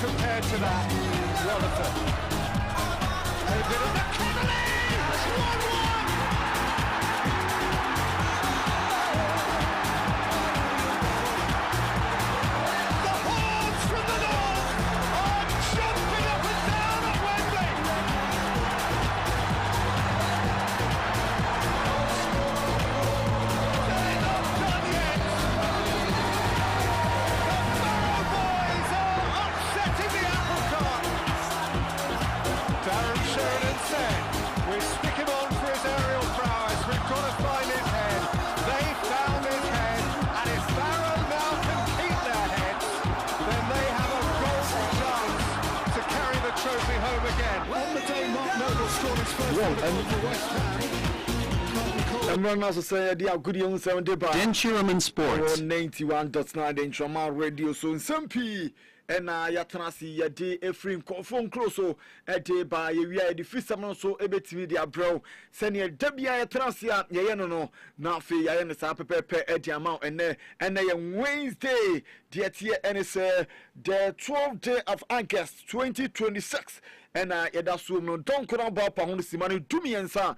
compared to that. Rutherford. David and the Connolly! 1-1! We stick him on for his aerial prowess. We've got to find his head. They found his head, and if Barrow now can keep their heads, then they have a golden chance to carry the trophy home again. On the day Mark Noble scored his first goal for West Ham. I'm not also saying they are good young 70 bar. Denchiraman Sports 91.9 Denchiraman Radio. So in some P. And yatanasi ya de efrim phone close so a day by ya the fisherman so a bit media bro send your debia yatanasi ya no now fe ya ne sa pepe at the amount and Wednesday the year and it's the 12th day of August 2026 and yada so no don't come about pa simani dumi ensa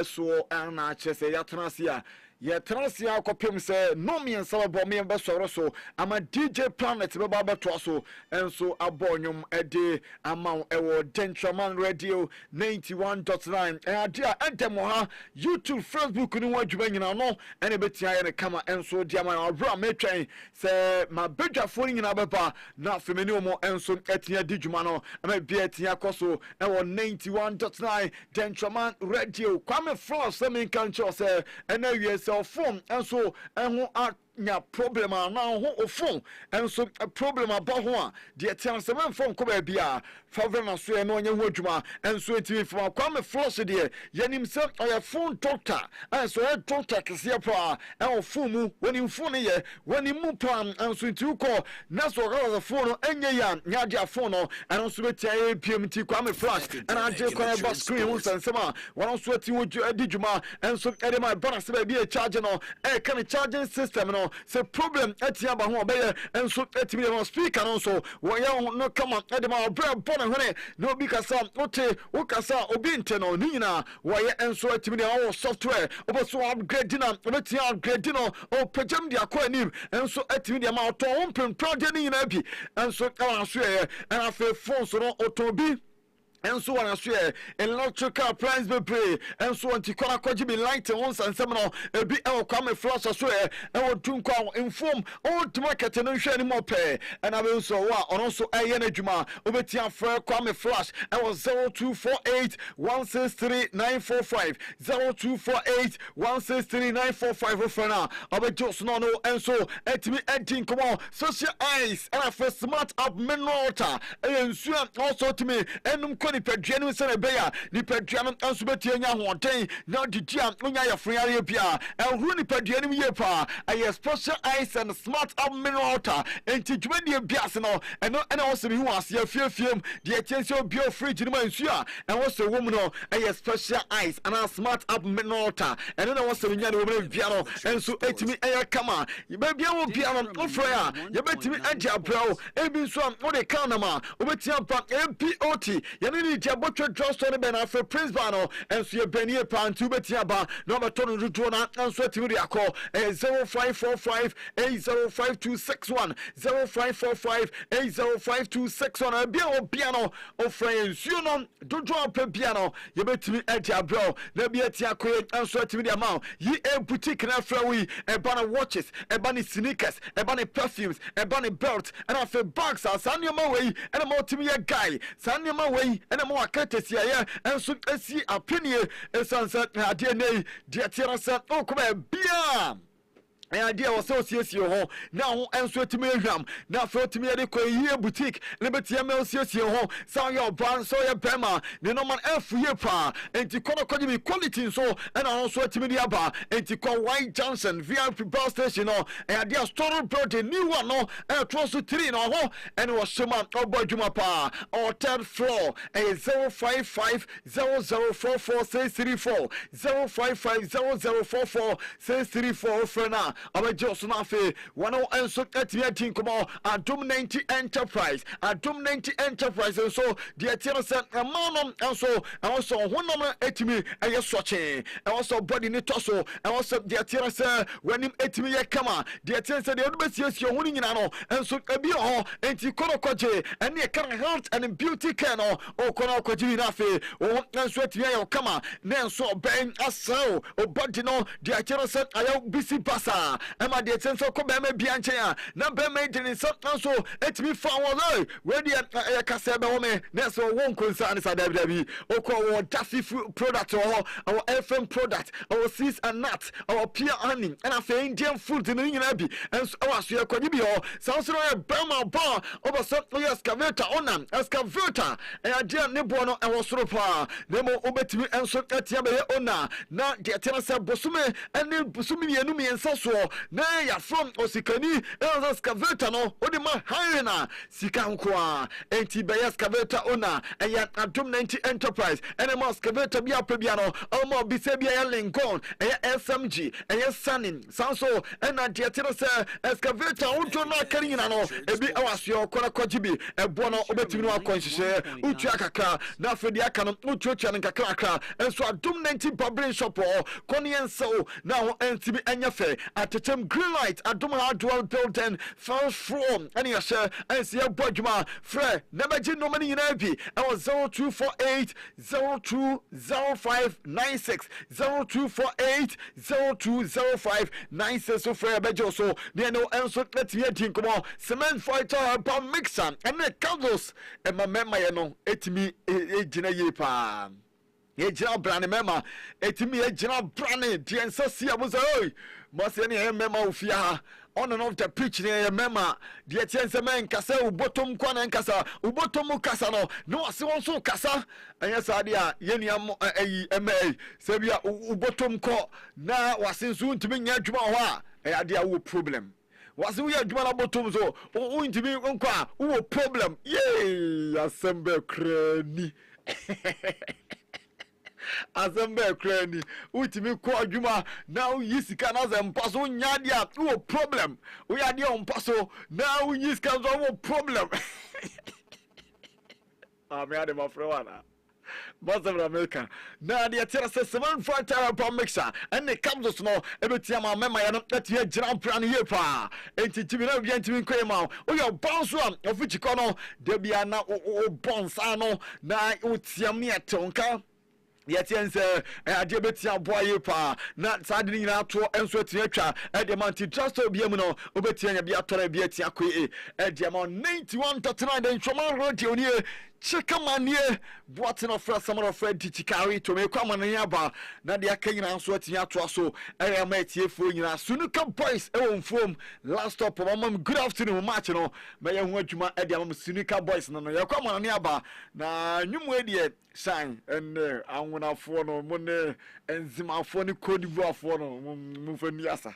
so ana chese yatanasi ya transia kopem se no me ensa bo me be soro so ama DJ Planet be ba to so enso abonyum ede amount ewo Dentraman Radio 91.9 adia edemo ha YouTube Facebook ni wadwuma nyina no ene betia ye ne kama enso dia man abra metwen se ma bedwafo nyina beba na femeni omo enso etia dijuma no ama bia etia koso ewo 91.9 Dentraman Radio kwame France me kan cho se ene wie Fom and so and nya problem na ho ofon enso problem about ho de tian semen fon ko ba bia favor na so e no nya ho adwuma enso etimi from kwame flush de yanim se oya phone doctor enso e doctor kese pa e ofon mu woni phone ye woni mu pam enso nti ko na so ga phone enye ya nya dia phone no enso betia e pmt kwame flush and aje ko ba screen ho sensema won so ati wo adijuma enso e de my balance ba bia charge no e kan charging system no se problem etia ba ho obeye enso etimi no speaker no so wo ya no kama ede ma bra bona hone no obi kasa ote wo kasa obi nte no ni nyina wo ya enso etimi no software obo upgrade na obetia upgrade no o pejam dia ko anim enso etimi dia ma oto wo mpem project ni nyina bi enso kawa so ye and afa phone so no otobi enso wana so electrical appliance be pray enso anti kora kwaji be light once and seminal ebi e kwame flash so e tunko inform old market no hwe ni mo pe and abe so wa ono so eye na dwuma obeti afra kwame flash e was 0248 163 945 0248 163 945 ofena obe just no no enso etimi edin komo social eyes and for smart up mineral water enso also timi enum ni pedua se beya ni pedua no anso betie nya hoden na didia onya ya friare bia ehuru ni pedua ni ye pa aye special ice and smart up mineral water enti dwumade bia se no eno wo se bi hu ase afiefiem de chense bio fridge ni mansu a wo se wo mu no aye special ice and smart up mineral water eno na wo se nya ni wo bia no enso etimi aye kama ye bia wo bia no ofre a ye betimi age abrao ebi so wo de kanama wo betia pa MPOT ye ni dia botwe drugstore be na for Prince Bano enso ye benie pantu betia ba no beto no dudu na enso etimi de akọ 0545 805261 0545 805261 bia obia no ofre ensuo no dudu apa bia no ye betimi edia bro na bia tia ko enso etimi de ma yi e boutique na frawi e ba na watches e ba na sneakers e ba na perfumes e ba na belt and afa bags asanioma wey and mo timi ye guy sanioma wey and mo akatesi ya enso esi apenie esansa ade nei de tiara sa okoma bia idea was so ho now enso etimi ehwam na fa otimi de ko yie boutique le betia me osiesie ho sa your brand so your bema ne no man efuye pa enti kono koji bi quality so and also etimi de aba enti ko White Johnson VIP bus station no idea store building new one no trust 3 no ho and was shema obadwuma pa or third floor 055 0044 634 055 0044 634 frena abajo so na fe wono enso atimi atin komo Adom 90 Enterprise Adom 90 Enterprise so de tiere se amanom enso enso honom atimi eye soche enso body ni toso enso de tiere se wanim atimi ye kama de tiere se de odubesiesie honi nyina no enso abi ho enti kono koje ene e kan health and beauty care no o kono koje na fe o enso atimi ye kama na enso ben asaw o body no de tiere se ayo bisi basa ema de tiere se ko be ma bia nchen a na be ma de so enso atimi fa won we de e kasa be wo me na so won konsa ne sa dabi o ko wo daffy product or our FM product our seeds and nuts our pear honey and our Indian food in nyina bi enso our so yakoni bi ho so e bema ba over so excavator on excavator e ade ne bo no e wo soro pa na mo obetimi enso atia be ona na de tena se bosume ene bosume mienu miensa so na ya from osikani e excavator no odi ma haina sika nko a enti be excavator ona e ya Adom 90 Enterprise ene mo excavator bia pebia no almo bi se bia ya Lincoln e ya SMG e ya Sanin sanso ena de tena se excavator unto na karina no ebi awasio kora kojibi ebo no obetimi no akonhye utu akaka na afedi aka no utu otua no kakra enso Adom 90 barbering shop konyenso na ho entimi enyefe atechem green light Adom dual building first floor any yashe ensi abodwuma fre nebeji no mani nyina bi e 0248 020596 0248 so fre bejo so de no enso letime din komo cement fighter ba mixer ene candles e mama ye no etimi ejina ye pa ye jina brane mema etimi ye jina brane de ensa sia bo oi mo se ne mema ofia ha on and off the pitch ne mema de tiense men kasa ubotom kwa na nkasa ubotom kasa no ase won so kasa anya saade a ye nuam ayi ema se bia ubotom ko na wase nso ntimi nya adwuma ho a ade a wo problem wase wo ya adwuma na botom so wo ntimi nko a wo problem ye asembe krani azembe krani utimi ko adwuma na uyisika na zempaso nyadia wo problem uyade on paso na uyisika zo wo problem me ade mafrewana Boston America na de tira se 75 tara per mixer and it comes no ebetia ma mema ya no atie gira plan ye pa enti timi na bia ntimi kwema o yo bonso am ofichi kono de bia na o bonsa no na utiam ne atonka yetiense ade betia boye pa na sade ni na to enso atia twa ade manti trust obiam no obetia nya bia tore bia tia kwe ade ma 91.9 den choma radio ni Chikamanie, boatin of fresh summer of Fred Tichikari to make come on yaba, Nadia Kenya sweating out to us so I mate here for you. Sunuka boys, Fom last stop of mom. Good afternoon, Martino. May I want you my Ediam Sunuka boys? No, you come on yaba. Na new way sign and I'm gonna phone on Monday and Zima phone code for no move and yasa.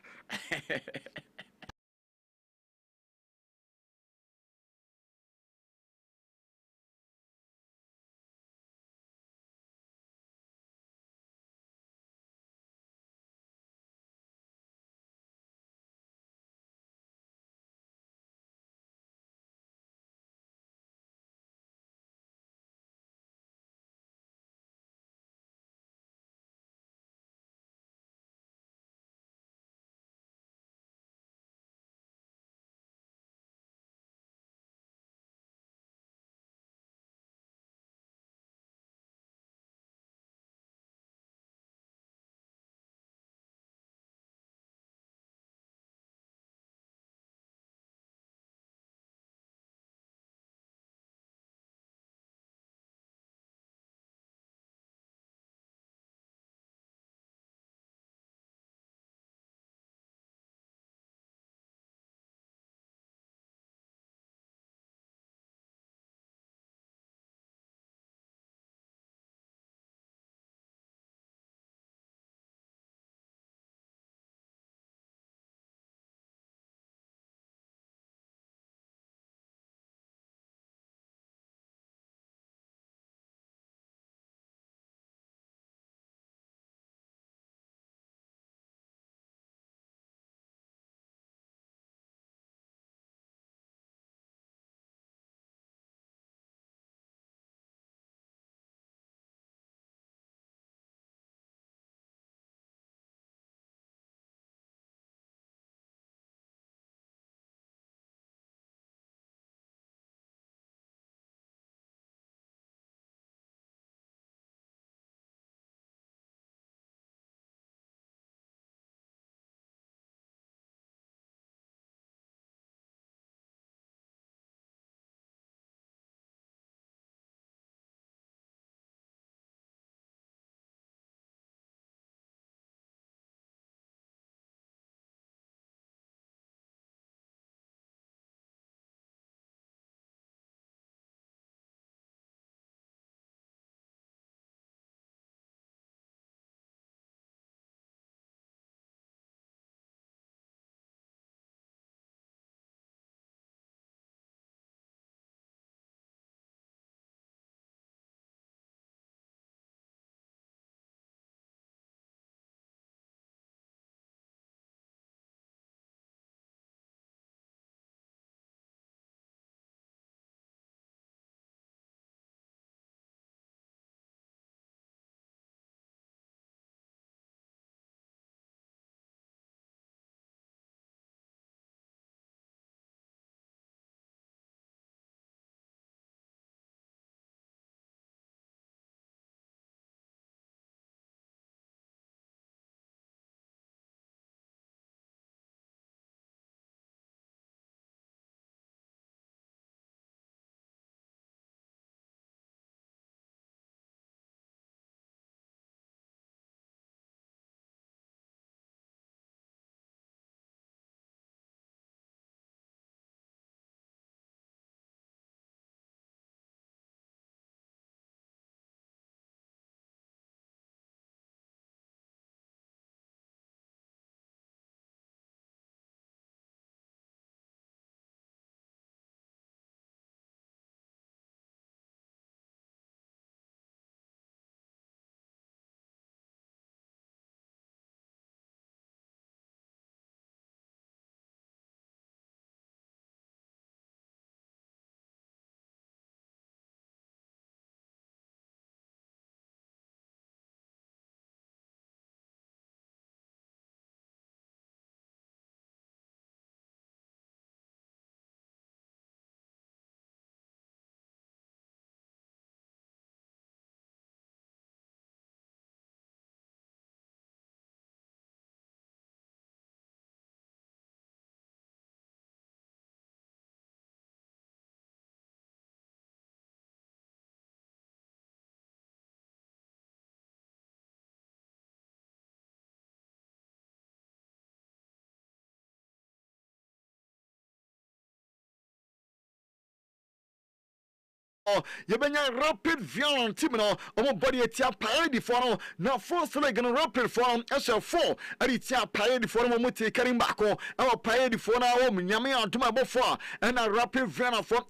yɛbɛnya rapid violent team no ɔmo body etia parade for no na first leg no rapid for no ɛhyɛ 4 ɛde tia parade for no mo te karim baako ɛwɔ parade for no ɔmo nyame adoma bɔfo a ɛna rapid violent for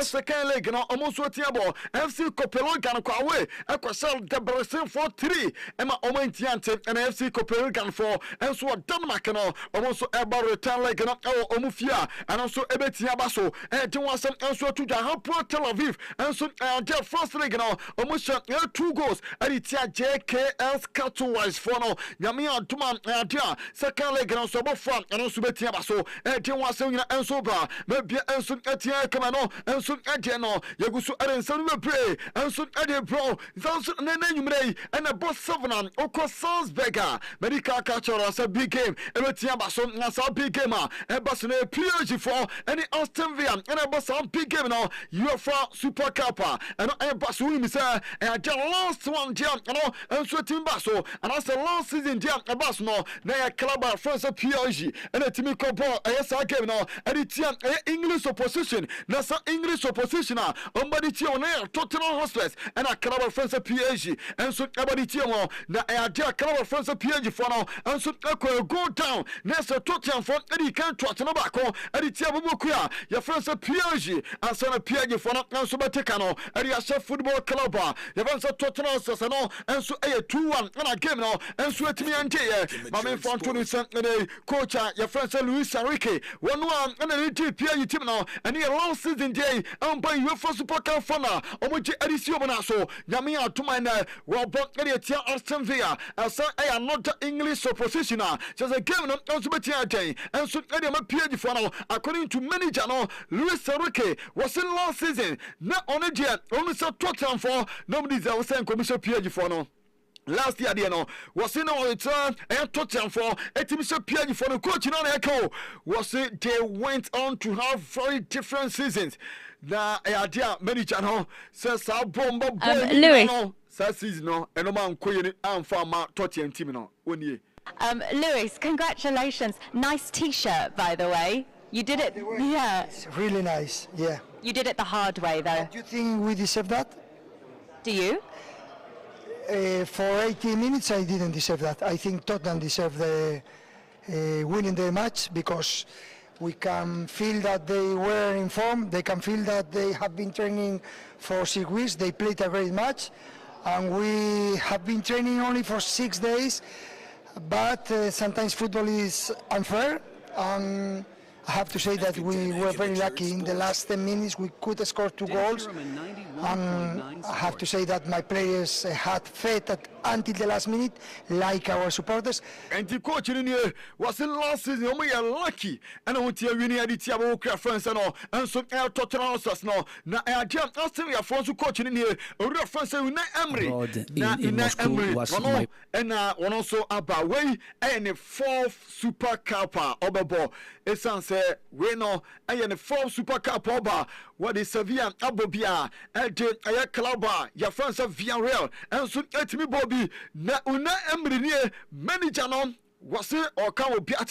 second leg no ɔmo so tia bɔ FC Copenhagen no kwawe ɛkɔsɛl Debrecen for 3 ɛma ɔmo ntiante ɛna FC Copenhagen for ɛnso Denmark no ɔmo so ɛba return leg no ɛwɔ ɔmo fia ɛna nso ɛbɛtia ba so ɛde wasɛm ɛnso to dwa Pro Tel Aviv ɛnso ɛde first leg no ɔmo hyɛ 2 goals ɛde tia JKS Katowice for no nyame adoma ɛde second leg no so bɔfo ɛna nso bɛtia ba so ɛde wasɛm nyina ɛnso ba mabia ɛnso ɛtia kama no ɛnso ɛde no yɛguso ɛde nsɛm bebree ɛnso ɛde bro zanso nene nwumrei ɛna bɔ 7 okɔ Salzburg medical culture as a big game ɛbɛtia ba so na sa big game ɛba so na PSG for any Aston Villa ɛna bɔ sa big game no UEFA Super Cup ɛno ɛba so wimi sɛ ɛagya last one dia ɛno ɛnso team ba so and as last season dia ɛba so no na yɛ club France PSG ɛna team kɔ bɔ ɛyɛ sa game no ɛde tia ɛyɛ English opposition na sa English opposition ɔmbadi tia na yɛ Tottenham Hotspur ɛna club France PSG ɛnso ɛbadi tia mo na ɛagya club France PSG for no ɛnso ɛkɔ go down na sɛ Tottenham for ɛde kan to atena baako ɛde tia boboku a yɛ France PSG ansa na PSG for no ɛnso bɛteka no ɛde ahyɛ football club yɛ France Tottenham sɛ no ɛnso ɛyɛ 2-1 ɛna game no ɛnso atimi ante yɛ mame fanto no sɛ ɛde coach yɛ France Luis Enrique wɔn a ɛna ne di PSG team no ɛne yɛ last season day ɛmpa UEFA Super Cup final ɔmo gye ɛde si ɔmo na so nyame atoma na wɔbɔ ɛde tia Aston Villa ɛsɛ ɛyɛ another English opposition kyerɛ sɛ game no ɛnso bɛtia atɛn ɛnso ɛde ma PSG for no according to manager no Luis Enrique was in last season na ɔno deɛ ɔno sɛ Tottenham for nobody is sɛ nkɔmhyɛ PSG for no last year there no was in our return and Tottenham for a team so PSG for the coach in echo was it they went on to have very different seasons na idea manager no says bomba Lewis season no and no man koye am farmer Tottenham team no only Lewis, congratulations. Nice t-shirt, by the way. You did it. Yeah. It's really nice. Yeah. You did it the hard way, though. Do you think we deserve that? Do you? For 80 minutes, I didn't deserve that. I think Tottenham deserved the winning the match because we can feel that they were in form. They can feel that they have been training for 6 weeks. They played a great match, and we have been training only for 6 days. But sometimes football is unfair. I have to say that we were very lucky. In the last 10 minutes, we could score 2 goals. I have to say that my players had faith until the last minute, like our supporters. And the coach in here was in last season. We are lucky. And I want to win the Tiabo friends and all. And so Tottenham us now. Now I just asked him your friends coach in here. A reference in Emery. In Moscow was my... And one also about way and the 4th Super Cup Obabo. It's say we know and the 4th Super Cup Oba. What is Sevilla Abobia and the club your friends of Villarreal and so let me Bobby na una Emery manager no was it or can be at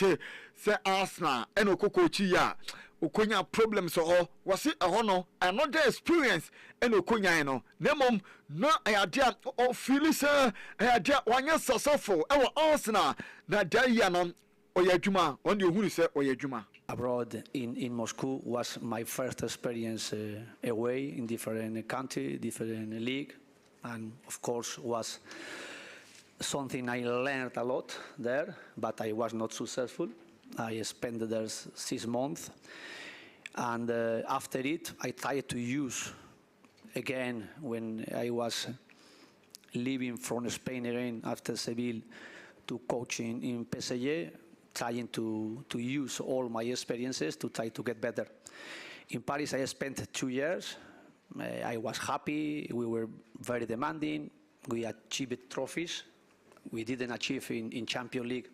say Arsenal and Okokochi ya. Okonya problems or was it a honor another experience and Okonya no nemom no idea or Phyllis idea one year successful our Arsenal na Diana Oyajuma on the who say Oyajuma. Abroad in Moscow was my first experience away in different country, different league, and of course was something I learned a lot there, but I was not successful. I spent there 6 months, and after it I tried to use again when I was leaving from Spain again after Seville to coaching in PSG, trying to use all my experiences to try to get better. In Paris I spent 2 years. I was happy, we were very demanding, we achieved trophies. We didn't achieve in Champions League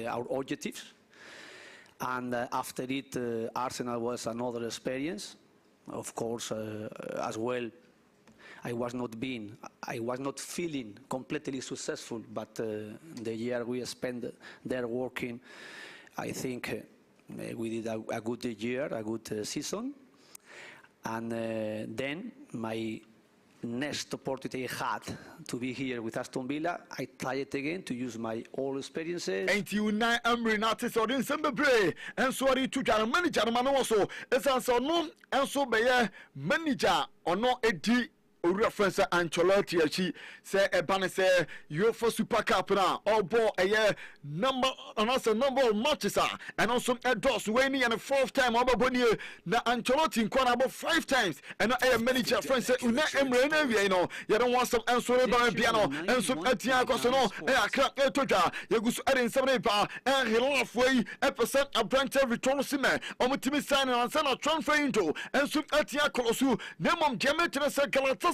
our objectives. And after it, Arsenal was another experience. Of course, as well, I was not feeling completely successful, but the year we spent there working, I think we did a good year, a good season. And then my next opportunity I had to be here with Aston Villa, I tried again to use my all experiences. And you nine Emery Natis or in Sembebre, and sorry to Jan manager man also, as answer no, and so be manager or no a D. Reference Ancelotti achi say e ban say UEFA Super Cup na all ball a number and also number of matches and also endorse winning and the fourth time obaboni na Ancelotti in about 5 times and a manager friends say una Emre na we no you don't want some answer ba piano and some atia ko so no e akra e toja you go so erin 7 pa and hilaf way percent a branch every tournament omutimi sign and sana transfer into and some atia kolosu nemom gemetre say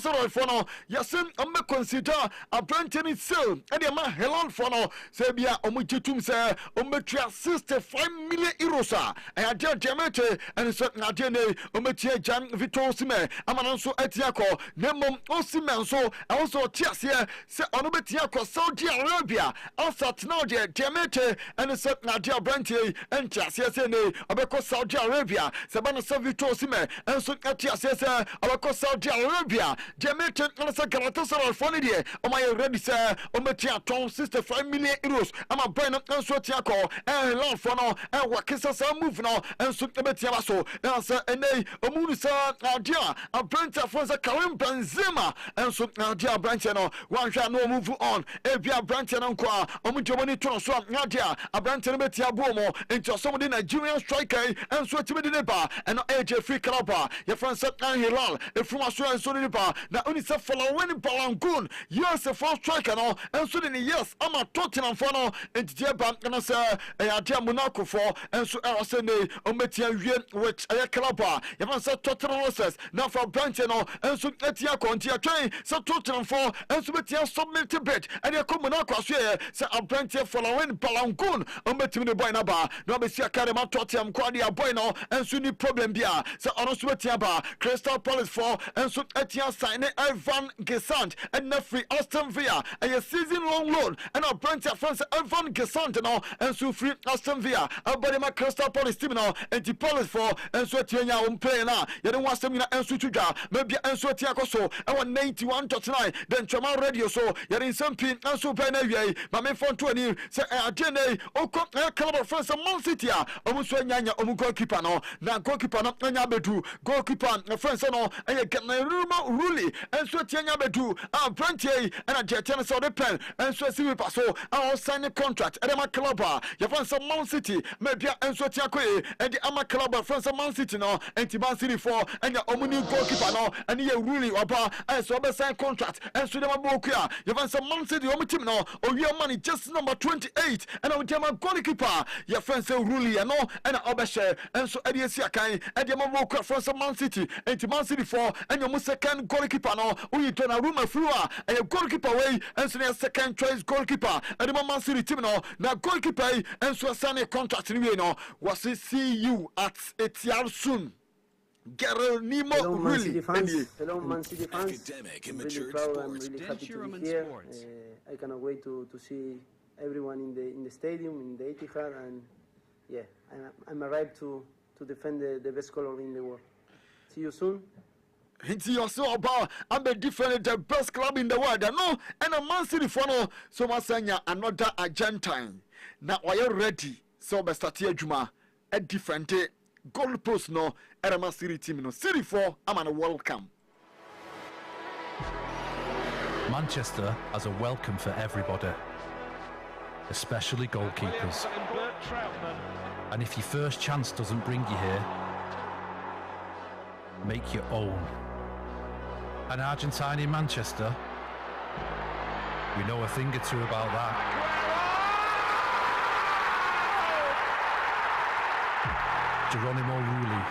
Galatasaray for no yasin am consider a branch in itself and the man Helan for no say bia omujitum say ometua 65 million euros and a gemete and certain adene ometia Jan Vitor Sime amanso atiako nemom Osimen so also tias here say onobetia ko Saudi Arabia outside now the gemete and certain adia branch and tias say ne obeko Saudi Arabia sabana Vitor Sime and so tias say obeko Saudi Arabia Jamaican also Galatasaray for the my ready sir ometia 65 million euros I'm a brain up and so tiako and long for now and wakisa move now and so ometia so answer and omunisa adia a branch for the Karim Benzema and so adia branch no one shall no move on ebia branch no kwa omujomoni to so adia a branch no betia bomo into some of the Nigerian striker and so to the bar and AJ free club your friend said Hilal if from so and so the bar na only say following Balangoon yes a first striker no and so then yes I'm a Tottenham for no and the bank and say adia Monaco for and so I say ne ometia which a club you want say Tottenham losses now for branch no and so etia kontia train so Tottenham for and so betia submit bid and you come Monaco so say a branch following Balangoon ometim the boy na ba no be see academy Tottenham kwadia boy no and so ni problem bia so ono so betia ba Crystal Palace for and so etia sign Ivan Gesant and free Aston Villa and a season long loan and a branch of France Ivan Gesant now and so free Aston Villa about my Crystal Palace team now and the Palace for and so Tianya play now you don't want some and so to maybe and so Tiaco so I want 91.9 then Chama Radio so you're in some pin and so Benavia my main phone 20 say Ajene Oko club of France and Man City almost when Yanya goalkeeper no now goalkeeper no Bedu goalkeeper France no and you get my rumor really and so Tianya Bedu Brantier and a Jetian so the pen and so see so I sign a contract and my club you find some Man City maybe and so Tiaco and the Ama club of France Man City no and Man City for and your omni goalkeeper no and you really about and so sign contract and so them Bokia you find some Man City team no or your money just number 28 and our German goalkeeper your friends say really no and Obeshe and so Eddie Siakai and your Bokia France Man City and Man City for and your second goalkeeper no we turn a room of floor and your goalkeeper way and so your second choice goalkeeper and the Man City team no now goalkeeper and so sign a contract in no was see you at Etiar soon. Hello, Man City fans. Hello, Man City fans. I'm really proud. I'm really happy to be here. I cannot wait to see everyone in the stadium, in the Etihad, and yeah, I'm arrived to defend the best color in the world. See you soon. Hinti yourself about I'm a different the best club in the world. No, and a Man City for no so Masanya another Argentine. Now are you ready? So be start here Juma a different goal post no at a Man City team no City 4 I'm on a welcome. Manchester has a welcome for everybody, especially goalkeepers. And if your first chance doesn't bring you here, make your own. An Argentine in Manchester, we know a thing or two about that. Geronimo Rulli.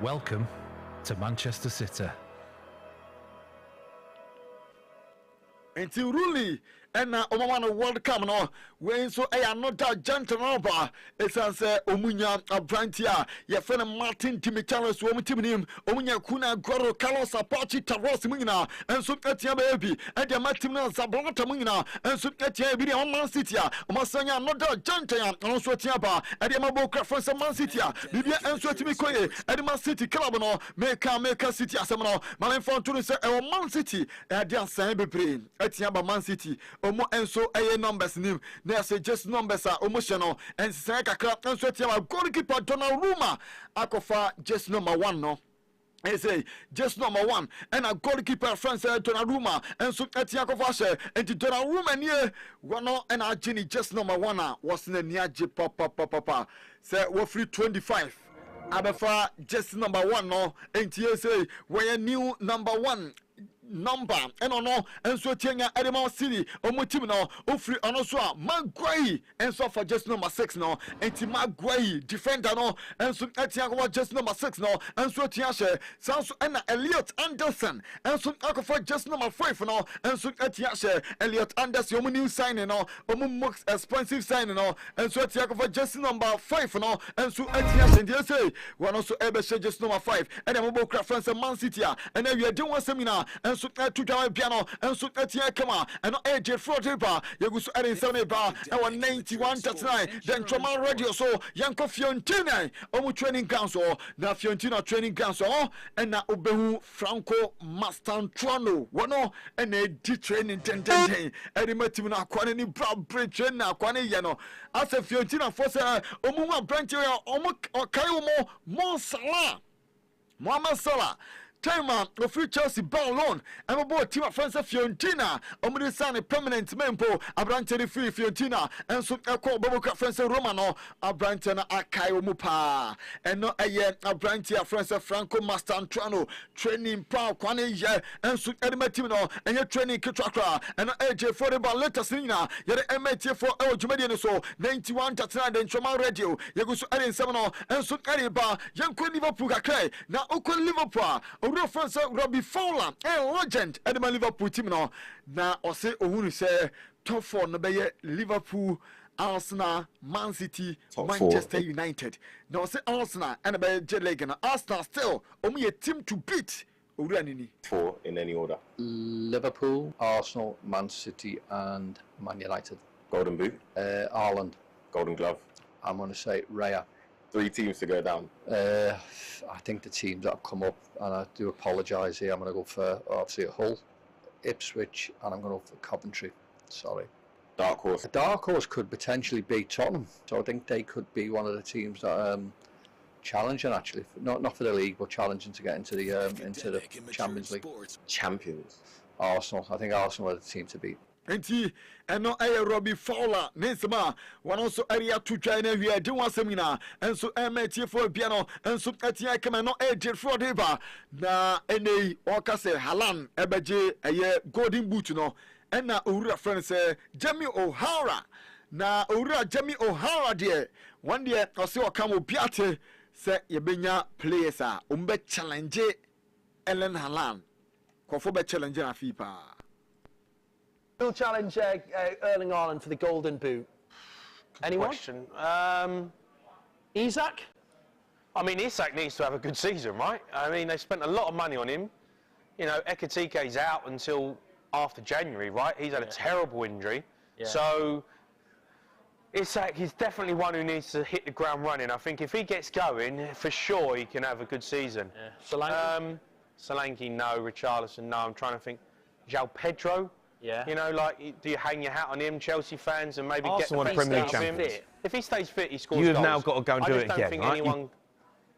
Welcome to Manchester City. Until Ruli and Omama World Cup no when so I am not that gentleman ba it's as Omunya Abrantia your friend Martin Timichalos Womutim Omunya Kuna Goro Carlos Apache Taros Muna and so Katia baby and the Martina Zablota Muna and so Katia be on Man City Masanya not that gentleman and so Tiaba and the Maboka from Man City Bibia and so Timikoye and the Man City Club no make City as Malin Fontun say Man City and the San Bebre at Tiaba Man City Omo enso aye numbers nim na say just numbers are emotional and say kakra enso tiama goalkeeper Donnarumma akofa just number 1 no. I say just number 1 and a goalkeeper France Donnarumma and so etia kofa and Donnarumma near one and a Jenny just number 1 was na niaje papa say we free 25 abefa just number 1 no and say we new number 1 number and no and so tianya Edema City omotim no ofri ono so a Maguire and so for just number 6 no and Maguire defender no and so atiya just number 6 no and so tia she so and Elliot Anderson and so for just number 5 no and so tia she Elliot Anderson omo new signing no omo most expensive signing no and so tia for just number 5 no and so tia she dey say one also ebe just number 5 and dem go craft France Man City and we are doing one seminar and so to down piano and so tia kama and AJ Frotiba you go so adding 7 bar and 91.9 then Trauma Radio so Yanko Fiorentina omo training council na Fiorentina training council and na obehu Franco Mastantuano wono and a di training 10 and matim na kwane ni bra train na kwane ye no as a Fiorentina for say omo wa branch omo kai omo Mo Salah Mohamed Salah time of Chelsea ball loan and a boy team of France Fiorentina omri sign a permanent member Abrante free Fiorentina and so call Boboka France Romano Abrante Akayo Mupa and no a year Abrante France Franco Mastantuano training power kwane ye and so Edmetino and your training Kitrakra and AJ for the ball later Sina yet MT for El Jumedian so 91.9 then Trauma Radio you go so adding 7 and so Ariba Yanko Liverpool Kakray now Oko Liverpool France Robbie Fowler a legend at the Liverpool team now na ose ohunu say top 4 no be Liverpool Arsenal Man City top Manchester 4. United now say Arsenal and be J-League na Arsenal still only a team to beat Owuranini 4 in any order Liverpool Arsenal Man City and Man United Golden Boot Ireland Golden Glove I'm going to say Raya 3 teams to go down. I think the teams that have come up, and I do apologise here, I'm going to go for obviously Hull, Ipswich, and I'm going to go for Coventry. Sorry. Dark horse. A dark horse could potentially be Tottenham, so I think they could be one of the teams that challenging actually, not for the league, but challenging to get into the Champions League. Champions. Arsenal. I think Arsenal are the team to beat. Enti eno aye Robbie Fowler nensema one also area to China we do one seminar and so MT for piano and so atia kama no AJ Frodeba na ene oka say Halan ebeje aye golden boot no and na owura friend say Jamie O'Hara na owura Jamie O'Hara de one day ose okam obiate say yebenya players a umbe challenge Ellen Halan kofo be challenge na fipa. Who'll challenge Erling Haaland for the Golden Boot? Anyone? Question. Isak? I mean, Isak needs to have a good season, right? I mean, they spent a lot of money on him. You know, Ekitike's out until after January, right? He's had a terrible injury. Yeah. So, Isak is definitely one who needs to hit the ground running. I think if he gets going, for sure he can have a good season. Yeah. Solanke, no. Richarlison, no. I'm trying to think. João Pedro? Yeah. You know, like, do you hang your hat on him, Chelsea fans, and maybe Arsenal get the Premier League champions. If he stays fit, he scores You've goals. now got to go and do it again, I just don't think right? anyone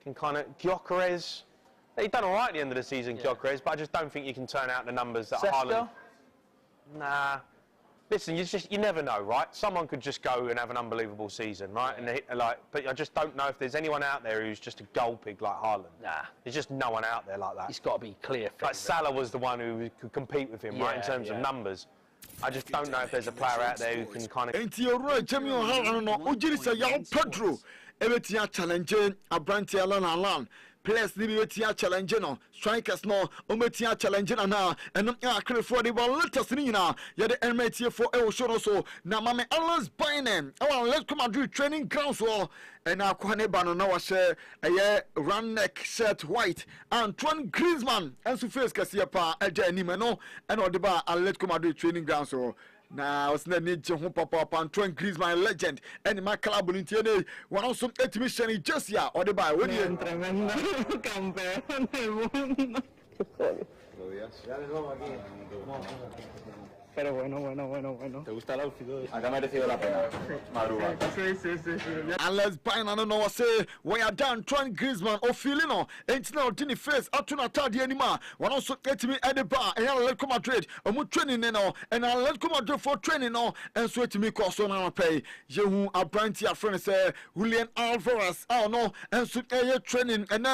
can kind of... Gyökeres, he done all right at the end of the season, Gyökeres, but I just don't think you can turn out the numbers that Haaland... Nah. Listen, you never know, right? Someone could just go and have an unbelievable season, right? And but I just don't know if there's anyone out there who's just a goal pig like Haaland. Nah. There's just no one out there like that. He's got to be clear. Like Salah was the one who could compete with him, right, in terms of numbers. I just don't know if there's a player out there who can kind of... Enti oro Jamie O'Hara no ujiri say João Pedro ebetia challenge Abrante Alan players ni betia challenge no strikers no ometia challenge na enum akre for the ball latest ni na ye the MTA for e show no so na mame Alan Bynum let's come and do training grounds so and akwane ba no na wa share run neck shirt white Antoine Griezmann and so face kase pa eja anime no and o de ba let's come and do training grounds so na osna ni je ho papa Antoine Griezmann legend and my club ntie ne one also mission just ya o de ba we dey tremendo campeón del mundo. Ya les vamos aquí. Pero bueno. ¿Te gusta el outfit? Acá ha merecido la pena. Madrugar. Sí. Unless Bynum no know say we are done Antoine Griezmann or feeling no ain't now dini face atuna tadi anima one also get me at the bar and Atletico Madrid omu training no and Atletico Madrid for training no and so to me cost on our pay yehu abranti a friend say Julian Alvarez oh no and so training and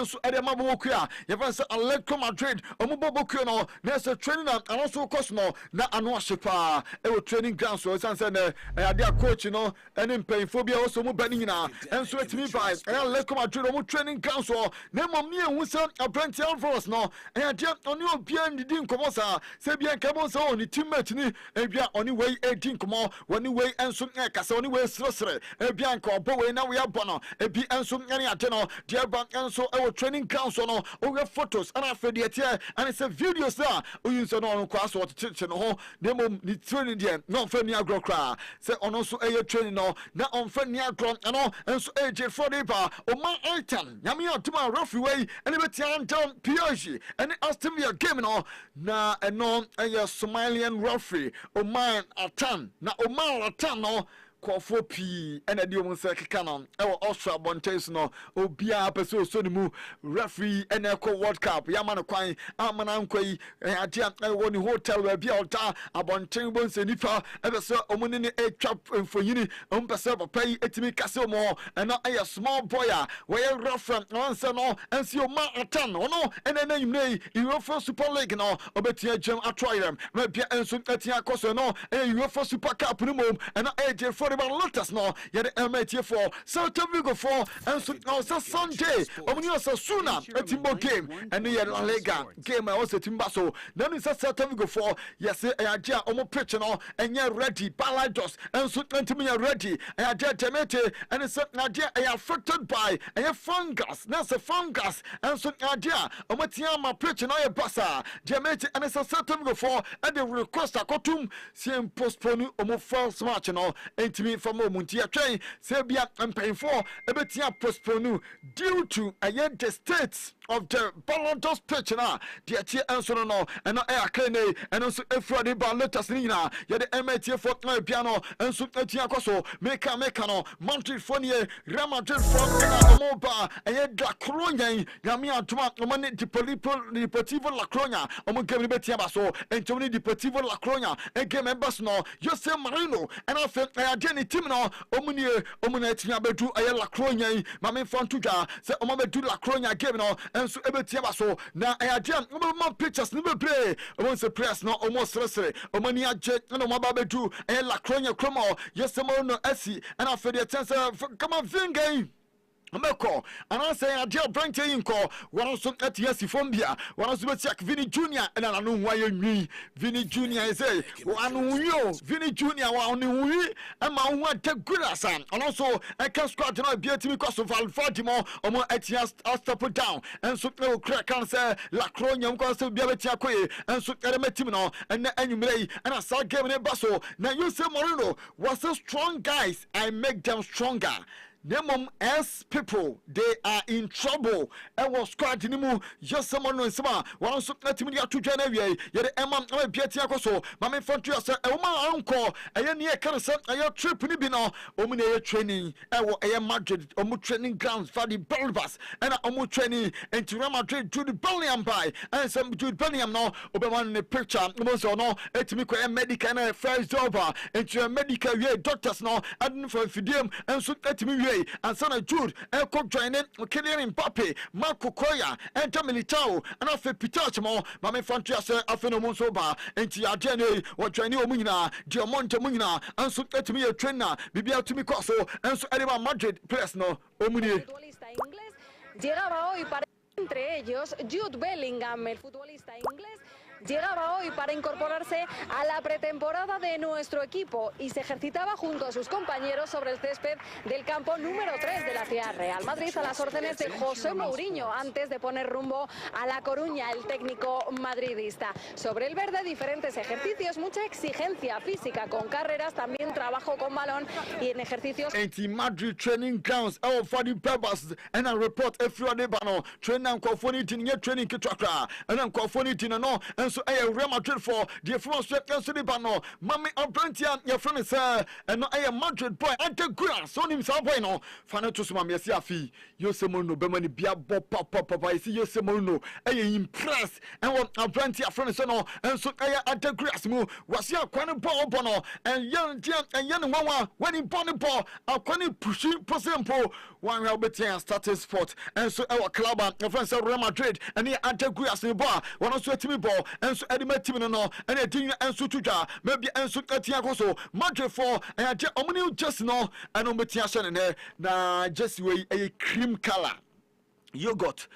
so at the mabokuya you say Atletico Madrid omu bobokuya no there's a training and also cost no na anu ashepa e wo training ground so san say na dia coach no and painful be also mu bani na and so it me by let's come at mu training ground so na mom ne hu say Brent Alvarez no and dia oni obi an di nkomo sa say bia nkabo so oni teammate ni e bia oni wey e di nkomo woni wey enso kasa oni wey srosre e bia nka obo wey na we abo no e bi enso nyane ade no dia ba enso e wo training ground so no o we photos and afedi etie and say videos there o yin so no kwa so teach no ho na mom ni training there no fa ni agro kra say ono so e training no na on fa ni agro no enso AJ for the bar o man item nyame otuma referee way and beti antam PSG and Aston Villa game no na eno a Somalian referee o man atan na o man atan no Kofo P and a diom canon, our Austria Bontes no, Obia Peso Sonimu, referee and Echo World Cup, Yamana Quine, Amananque, and Adian, one hotel where Bialta, a Bontabons and Nipa, ever so Omunini a trap for uni, Umpasa pay etimi Casimo, and not a small boy, where reference answer no, and see your man atan, or no, and then you may, you offer Super League no, or better Jim, I try them, maybe and soon at Yakoso no, and you offer Super Cup no more, and not AJ for let us know yet the MTA for South Vigo for and so Sunday omni also sooner a Timbo game and the La Liga game also Timbaso then is South Vigo for yes Aja omo pitch no and you're ready Balados and so 20 million ready and Temete and it's Nadia affected by a fungus that's a fungus and so Nadia omotiama pitch no a bassa Temete and it's a South Vigo for and the request a kotum same postpone omo first match no and from Muntia train, Serbia and painful, Ebetia postpone due to the states of the Ballandos pitch now. The Tia answer no, and no air clean, and also a Friday Balletas Nina, yet the MTA for piano, and so Tia Coso, Mecano, Montreal Fournier, Ramadrid from Moba, and yet La Cronia, Yamia Tuma, Omani Deportivo La Cronia, Omogami Betiabaso, and Tony Deportivo La Cronia, and Game Ambassador, Jose Marino, and I felt I Jenny Timino, Omunetia Bedu, a La Cronia, Mamma Fontuja, say Omabedu La Cronia game no, and so Ebetiabaso. Now I had more pictures, never play. Once a press, no almost rest. Omania Jet, no Mababedu, and La Cronia Cromo, yes, no Essie, and I feel the chance come on, thing game. Meko, and I say, I dear Brent Inco, one also at Yesi Fombia, one also check Vinny Jr. and I know why you Vinny Jr. is a one you, Vinny Jr. one we, and my one take good as and also I can squat and I be at me because of Alfatimo or more at yes, I'll stop it down, and so no crack and say, La Cronia, because to be a Tiaque, and so Eremetimo, and the anime, and I saw game in a bustle. Now you say Moreno was so strong, guys, I make them stronger. Nemom as people, they are in trouble. I was squad in the just someone knows some. One also let me to January. Yet Emma Pietiacoso, Mamma Fontua, a woman uncle, a near Carson, a trip in Bino, Omine training, a Madrid, Omu training grounds for the Bulbas, and Omu training, and to Madrid to the Bellingham by, and some to Bellingham no, Oberman in the picture, Mozo no, Etimico and medical and first over, and to a medical doctors no, and for Fidium, and so let me. And Sana Jude, and Cook joining, Kylian Mbappe, Marco Koya, and Militao, and after Pitachmo, Mamma Fantia, Afenomonsoba, and Tia Jenny, or Johnny Omina, Diamonte Muna, and so let me a trainer, Bibia to me Coso, and so Edema Madrid, press no, Omini. llegaba hoy para, entre ellos, Jude Bellingham, el futbolista inglés, llegaba hoy para incorporarse a la pretemporada de nuestro equipo y se ejercitaba junto a sus compañeros sobre el césped del campo número 3 de la Ciudad Real Madrid a las órdenes de José Mourinho antes de poner rumbo a La Coruña, el técnico madridista. Sobre el verde, diferentes ejercicios, mucha exigencia física con carreras, también trabajo con balón y en ejercicios. Madrid training grounds, our funny purpose, and I report every day, bano, train and conformity in your training kitchakra, and I'm conformity no, and so I Real Madrid for the first step, and so the bano, Mammy Abrantian, your friend is and I am Madrid boy, and the grass on himself, no, Fanatus Mammy Siafi, Yosemono, Bemani Bia Papa, I see Yosemono, I am impressed, and what Abrantia friend is no, and so I at the grass move, was your quite ball bono, and young Mama, when he bought the ball, I'll pushing po one Albertian starting spot and so our club and friends of Real Madrid and the anti-grass in the bar one also to me ball and so Eddie Metimino and a dinner and so to maybe and so Tiago Madrid for and I just know and on Metiashan and there na just way a cream color yogurt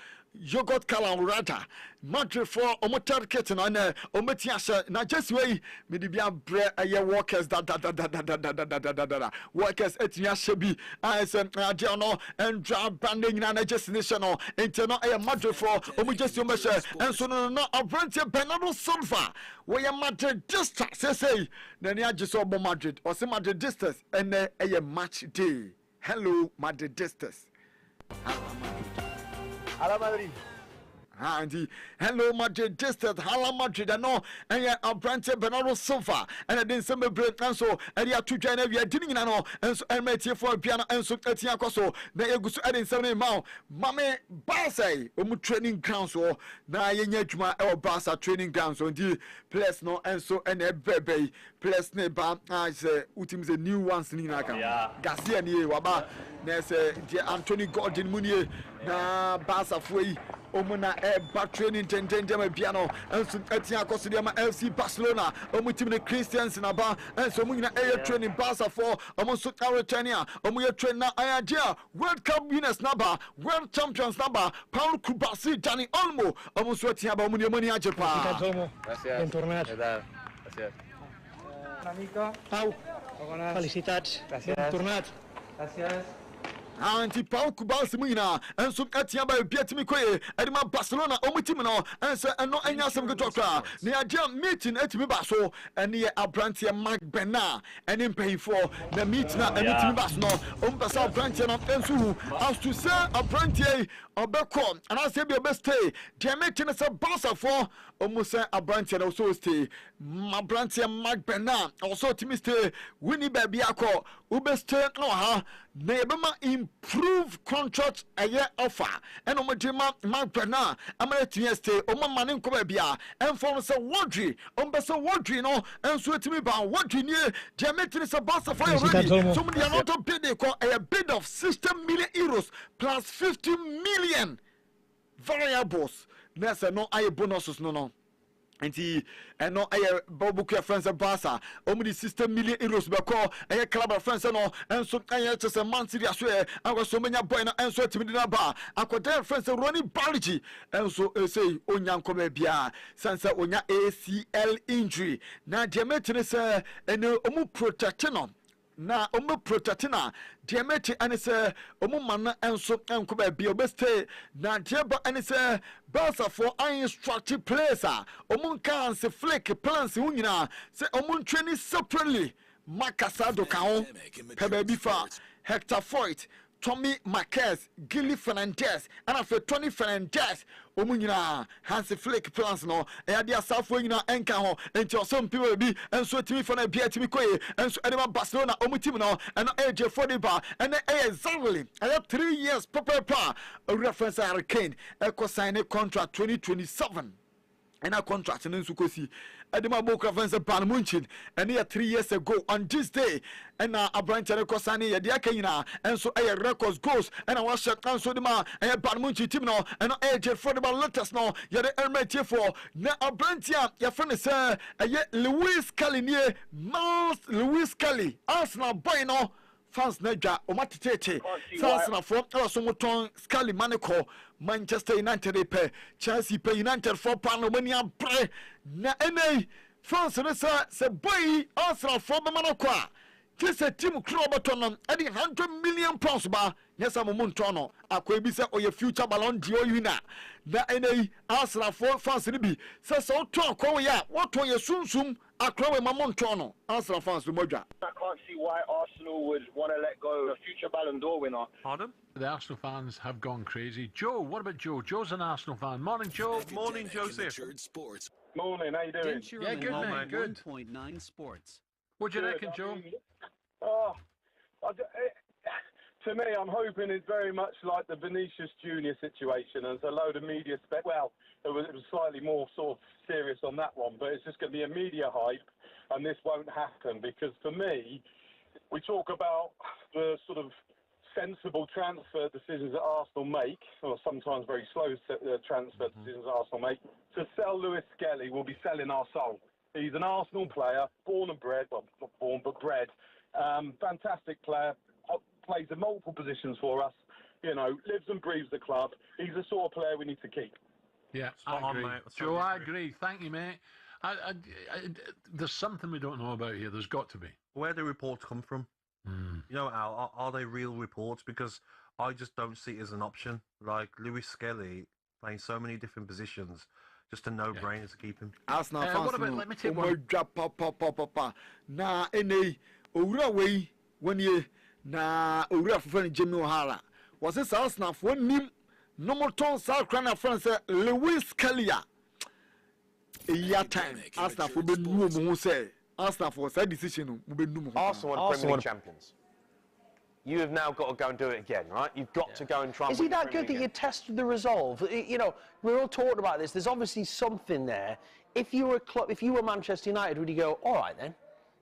color rata Madrid for omotar kitten on ometiasha na just way me the bia bre aye workers da workers etia shebi as no and job branding na just nation no internal aye Madrid for omujesi omeshe and so no Abrantia Bernardo Silva we Madrid distance say na ni ajiso obo Madrid or say Madrid distance and aye match day. Hello Madrid distance. Hala Madrid. Andy, hello Madrid, distant, Hala Madrid, and no, and yet Abrantia Bernardo Silva, and I didn't send me break, and so, and you have to join every didn't know, and so I met here for a piano, and so at Yakoso, then you go to add in 7 mile, Mamma Basay, training ground, so now you need my Basa training ground, so indeed, plus no, and so, and a baby, plus neighbor, I say, Utim the new ones in Naka, Garcia, Waba, there's Anthony Gordon Munier, na Basa Fui. Omuna back training tendema piano and so etia kosodiama FC Barcelona omutim the Christians na ba and so muna air training Barca for omuso Mauritania omuye train na ayadia World Cup winners naba World Champions naba Paul Kubasi Dani Olmo omuso etia ba omuni money ajepa. Gracias. Gracias. Amico Pau, felicitats. Ben tornat. Gracias. Anti Paul Kubasi Mina and so etia ba biatimi koye edima Barcelona omutim no and so no anya some go talk na dia meeting etimi ba so and ye Abrantia Mark Bena and him pay for the meeting na etimi ba so no ompesa Abrantia no ensu as to say Abrantia obeko and I say be best stay dia meeting is a Barca for omusa Abrantia no so stay Abrantia Mark Bena also timi stay winni ba bia ko ubeste no ha na ebema improve contract aye offer and omodima Mark Bena amana stay omama ne nko bia and for say Wodri ombesa Wodri no and so etimi ba Wodri ne dia meeting is a Barca for already so they are not bid they call a bid of 60 million euros plus 50 million variables there's no aye bonuses no Anti and no aye Bobuka friends of Barca only 60 million euros beko aye club friends no and so aye just a man city aswe and was so many boy and so to me ba akoda friends Ronnie Barigi and so say onyan come bia sansa onya ACL injury na diameter say and omu protect no na omu protectina diamete and say omu man and so enko ba bia obeste na diaba and say Barca for instructed players omu kan se flake plans unyina say omu training separately Makasado kaon pebabi fa Hector Foyt Tommy Marquez, Gilly Fernandez, and after Tony Fernandez, Omunina, Hansi Flick plans no, and the South Wingina and Caho, and some people be, and so to me for a beer to me, and so Edema Barcelona, Omutimino, and AJ Fodiba, and exactly, I have 3 years, Papa, a reference Hurricane, Eco sign a contract 2027. And our contract in Sukosi, Edema Boka Fence Ban Munchin, and here 3 years ago on this day, and now a branch of Cosani, Diakina, and so a records goes, and I was shut down so the man, and a Ban Munchin Timno, and AJ for the let us know, you're the Hermet for now a branch, your friend is a yet Louis Calinier, Miles Louis Cali, Arsenal Bueno. fans na dwa o matete Arsenal for so moton Scally Manico Manchester United pe Chelsea pe United for pan mani abre na enei fans no say boy Arsenal for be manokwa just a team club autonom at the £100 million ba yes I'm montono akwa bi say oye future Ballon d'Or winner na enei Arsenal for fans ni bi say so to akwa ya what to ye sunsum akwa we mamontono Arsenal fans modwa. I can't see why Arsenal would want to let go of a future Ballon d'Or winner. Pardon? The Arsenal fans have gone crazy. Joe, what about Joe? Joe's an Arsenal fan. Morning, Joe. Morning, Joseph. Morning, how you doing? Yeah, good, man. Good. 1.9 Sports. What do you reckon, Joe? To me, I'm hoping it's very much like the Vinicius Junior situation. There's a load of media well, it was slightly more sort of serious on that one, but it's just going to be a media hype, and this won't happen because for me, we talk about the sort of sensible transfer decisions that Arsenal make, or sometimes very slow transfer decisions Arsenal make. To sell Lewis Skelly will be selling our soul. He's an Arsenal player, born and bred, well, not born, but bred. Fantastic player, plays in multiple positions for us, lives and breathes the club. He's the sort of player we need to keep. Yeah, I agree. Joe, I agree. Thank you, mate. There's something we don't know about here. There's got to be. Where do reports come from? Al, are they real reports? Because I just don't see it as an option. Like Lewis Skelly playing so many different positions, just a no-brainer to keep him. Arsenal fans, what about, let me take one. Na ene owura wei woni na owura fofan Jimmy O'Hara was it Arsenal for nim no more ton South Crana France Lewis Skelly ya time Arsenal for be nu mo say Arsenal for that decision will be no. Arsenal are Premier League champions. You have now got to go and do it again, right? You've got to go and try and Is he that good that you tested the resolve? We're all talking about this. There's obviously something there. If you were a club, if you were Manchester United, would you go, all right then,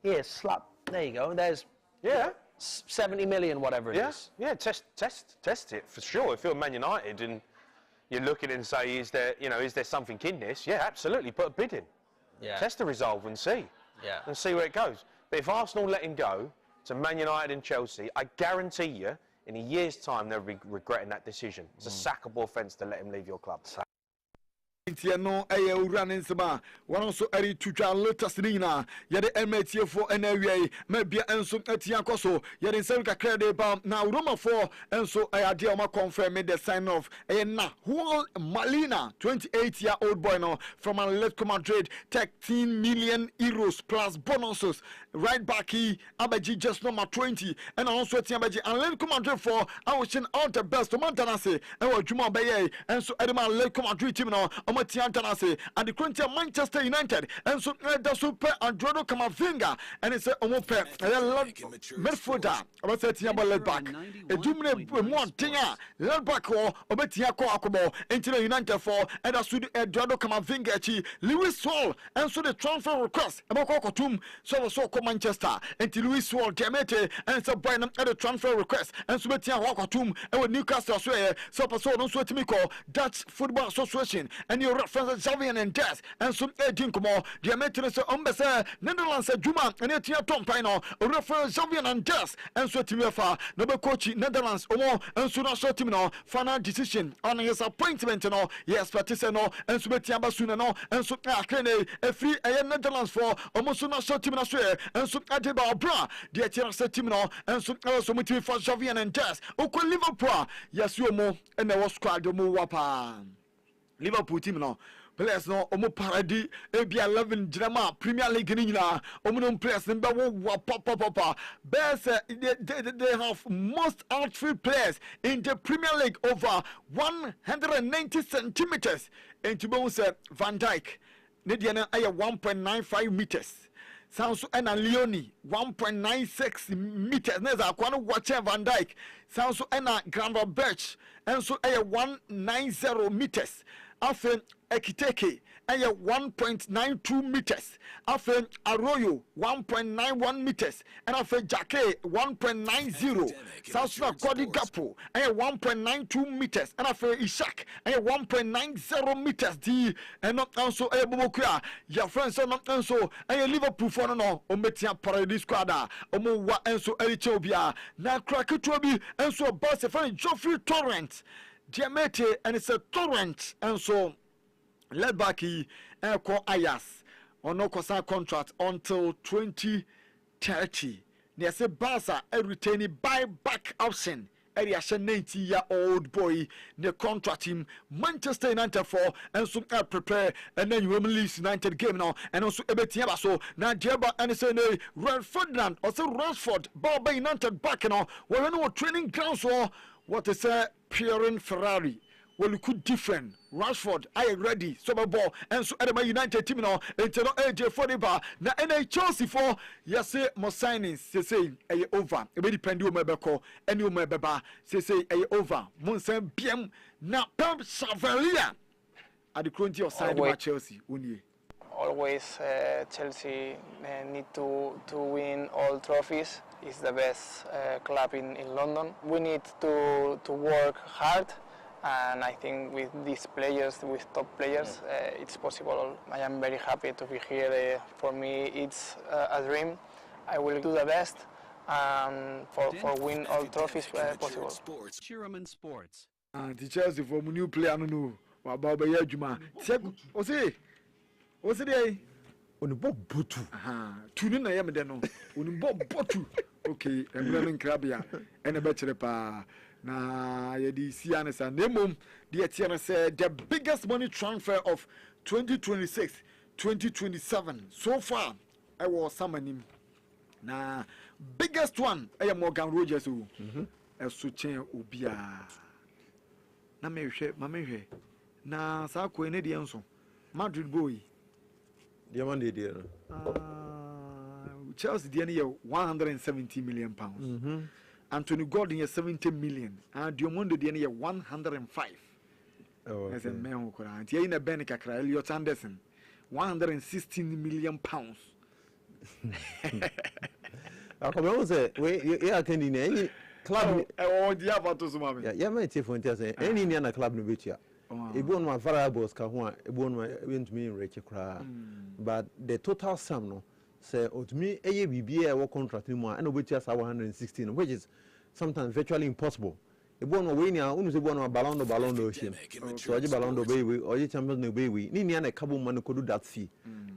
here, slap, there you go, there's 70 million, whatever it is. Yeah, test it for sure. If you're Man United and you're looking and say, is there something in this? Yeah, absolutely. Put a bid in. Yeah. Test the resolve and see. Yeah. And see where it goes. But if Arsenal let him go to Man United and Chelsea, I guarantee you, in a year's time, they'll be regretting that decision. It's a sackable offence to let him leave your club. No, running sama. One also eri tuja latest nina. Yade MTA for NWA. Maybe and so etia koso. Yade selka credit ba na Roma for and so idea ma confirm the sign off. Na Juan Malina, 28-year-old boy now from Atletico Madrid, 13 million euros plus bonuses. Right back he Abaji just number 20 and also Tiabaji Atletico Madrid for I wishing all the best to Mantanase and what Juma Baye and so Edema Atletico Madrid team now. Tiantanase and the current Manchester United and so the super Androdo Camavinga and it's a omope midfielder about Tiamba led back a Jumne Montinga led back or Obetiako Akobo into the United for and as with Eduardo Camavinga Lewis Swall and so the transfer request about Kokotum so Manchester and Lewis Swall Jamete and it's a Brian at the transfer request and so Betia Kokotum and with Newcastle so no Swetimiko Dutch Football Association and your reference Xavier and Des and some Edincomo, the maintenance of Umbesa, Netherlands, Juma, and Etia Tom Pino, reference Xavier and Des and Swetimefa, Noble Coach, Netherlands, Omo, and Suna Sotimino, final decision on his appointment, yes, Patisano, and Subetiaba Sunano, and Sukane, a free Netherlands for Omosuna Sotimino, and Sukadeba Bra, the Etia Setimino, and Sumiti for Xavier and Des, Oko Liverpool, yes, you more, and there was quite the Muwapa. Liverpool team no players no omo paradi ebia 11 drama Premier League ni na omo players nba wo papa best they have most outfield players in the Premier League over 190 centimeters and to be say Van Dijk ne dia na 1.95 meters sounds and Leone 1.96 meters neza akwa watch Van Dijk sounds and Gravenberch and so 190 meters afen Ekiteke eye 1.92 meters, afen Arroyo 1.91 meters, and afen Jake 1.90. South Kodi Gapo eye 1.92 meters, and afen Ishak eye 1.90 meters. The and not also eye Bomokuya your friends are not also eye Liverpool for no ometia Paradise squad omo wa enso Erichobia na Kraketobi enso boss friend Geoffrey Torrent Diamete, and it's a Torrent enso led back he Eko Ayas on no kosa contract until 2030. Near say Barca a retaining buyback option. Area 90-year-old boy the contract him Manchester United for and soon prepare and then you release United game now and also Ebetiaba so now Diaba and say Red Ferdinand also Rashford Baba United back now we're no training grounds or what is a Pierre Ferrari. Well, you could different. Rashford, I am ready. Super ball and so Edinburgh United team now. Until AJ for the bar. Now, and Chelsea for yes, say more signings. Say over. It may depend on my beko and you my baba. Say over. Monsen PM now. Pam Chavalia at the current of side of Chelsea. Always Chelsea need to win all trophies. It's the best club in London. We need to work hard. And I think with these players, with top players, it's possible. I am very happy to be here. For me, it's a dream. I will do the best for win all trophies possible. Shiraman Sports. The Chelsea for new player no. Wababa Yajuma. What's it? On Bob Butu. Tunu na yamedeno. On Bob Butu. Okay, I'm running Krabia and a better pa. Na yedi sianesa nemom the etiana said the biggest money transfer of 2026-2027 so far I was summoning na biggest one I am Morgan Rogers who esuchen obia na mehwe na sa ko ene de enso Madrid boy the man dey there Chelsea the 170 million pounds. Anthony Gordon is 70 million, and Diomondo Diane 105. As a man who could answer in a Benica Elliot Anderson, 116 million pounds. I come say, we are attending any club. Oh, the Avatos, mamma. Yeah, my chief won't say any Indiana club no bitch. It won my variables, Kahua, it won my went me rich cry. But the total sum, no, say, to me, a BBA work contract anymore, and which is 116, which is sometimes virtually impossible. A bon winner, almost a bon ballon ocean. So I ballon the baby or you champion the baby. Nini and a couple man could do that fee.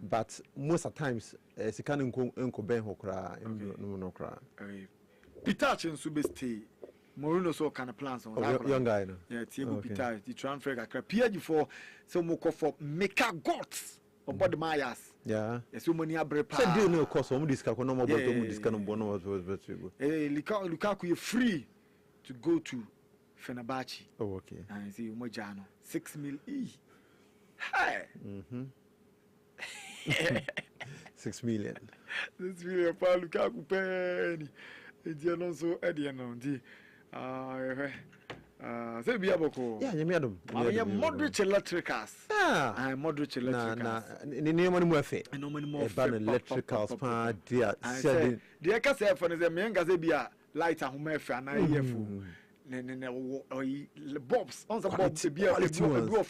But most of the times, as a canon uncle Ben who cry, no cry. Pitachen Subesti, Moreno so kind of plans on young guy. Yeah, Tiago Pita, the transfer got appeared for some more for Meka Gots or Body Myers. Yeah, so many abrepa. Said do no cost on this no more this kind of bonus was Lukaku you're free to go to Fenerbahce. Oh, okay. I see Mojano 6 mil e. Hi. 6 million. 6 million pa Lukaku penny. Edia no so edia no di. Say be aboko. Yeah, you madam. I am Modric Electricals. I am Modric Electricals. Ni money more fair. No money more fair. Electricals pa dia. Dia ka say for the me nga say bia light ahoma fa na yefu. Ne bobs on the bobs e bia bobs no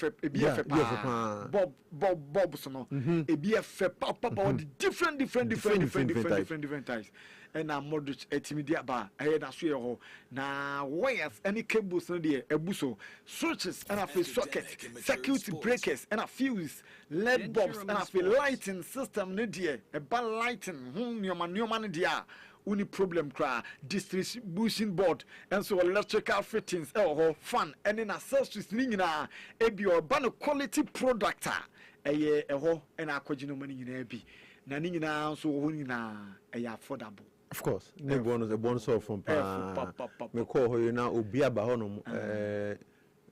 e bia fe papa different types. And I'm Modric etimidia ba aye na so ye ho na wires any cables no de ebuso switches and a socket circuit breakers and a fuse led bulbs and a lighting system no de e ba lighting nyoma no dia uni problem cry distribution board and so electrical fittings fan and in accessories ni nyina e bi oba no quality product eye ho and akwagino mani nyina bi na ni nyina so ho nyina affordable. Of course, no bonus a bonus from me call you now obi aba honom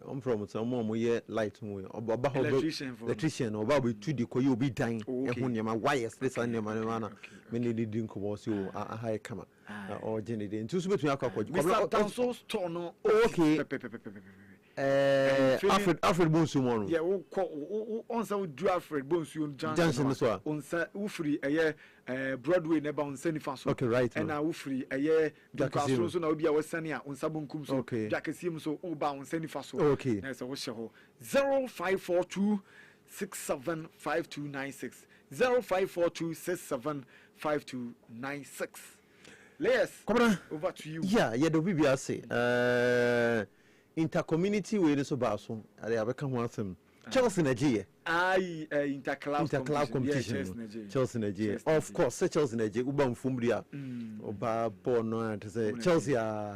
I'm from some more year light electrician or about to the koyo be dying and wires this and man many didn't come you a high camera or Jenny into between our store no okay Alfred Bonsu mono. Yeah, on so do Alfred Bonsu Johnson so. On sa ufri Broadway neba on seni faso. Okay, right. And na ufri Dukaso so na obi a wasani a on sabunkum so. Jakasim so oba on seni faso. Okay. Na so wo hye ho 0542 675296 0542675296. Yes. Over to you. Yeah, the BBR say. Intercommunity way so baso. They have come one thing. Chelsea Nigeria. Interclub competition. Chelsea Nigeria. Of course, Chelsea Nigeria. Uba mfumbria. Oba bono to say Chelsea. Ya.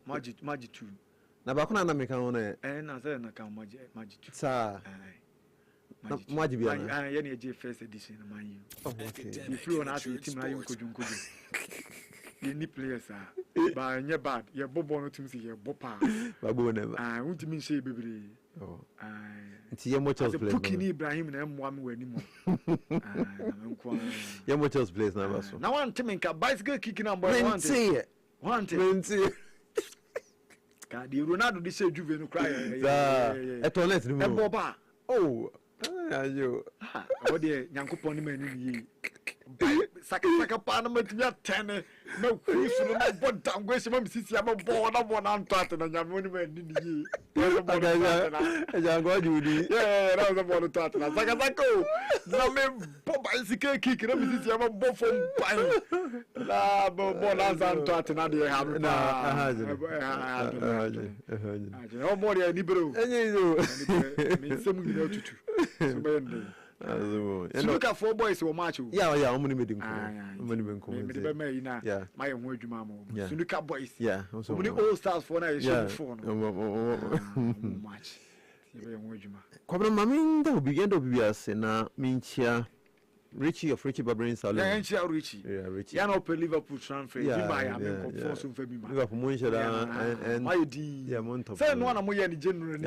Maji two. Na bakuna na meka one. Na say na kan maji two. Sa. Maji bia. Ya na je first edition man you. Okay. You flew on out team na you koju. You need players but you're bad. You're bobo no team say you're bopa. Babo never. Want me say baby. Oh. Nti yemo Chelsea players. Pukini Ibrahim na emwa me wani mo. Yemo Chelsea players na baso. Na one team nka bicycle kicking am boy one team. Ka di Ronaldo di say Juve no cry. Etoilet ni mo. Eboba. Oh. Ayo. What dey Nyankopon ni mani yi. Saka pa na matimia 10 na cruise no na bod downgrade ma misisi am bo na anto atena nyame ni mani ni yi. Eja go judi. Yeah, na so bo to atena. Saka na me bo bicycle kick na misisi am bo fom pan. Na bo na anto atena de ha no. Oh mo dey ni bro. Enye zo. Me semu ni otutu. So be ndey. Look at four boys who match. Yeah, omuni medin ko. Omuni ben ko. Me be me ina. My ho adwuma mo. Sunuka boys. Yeah. Omuni all stars for na show for no. Match. Be ho adwuma. Kwabra mami nda obi ase na minchia Richie of Richie Babrin Salon. Yeah, Richie. Yeah, Richie. You know, Liverpool transfer. Yeah, Liverpool Monshada and my D. Yeah, Monto. Say no one am we general.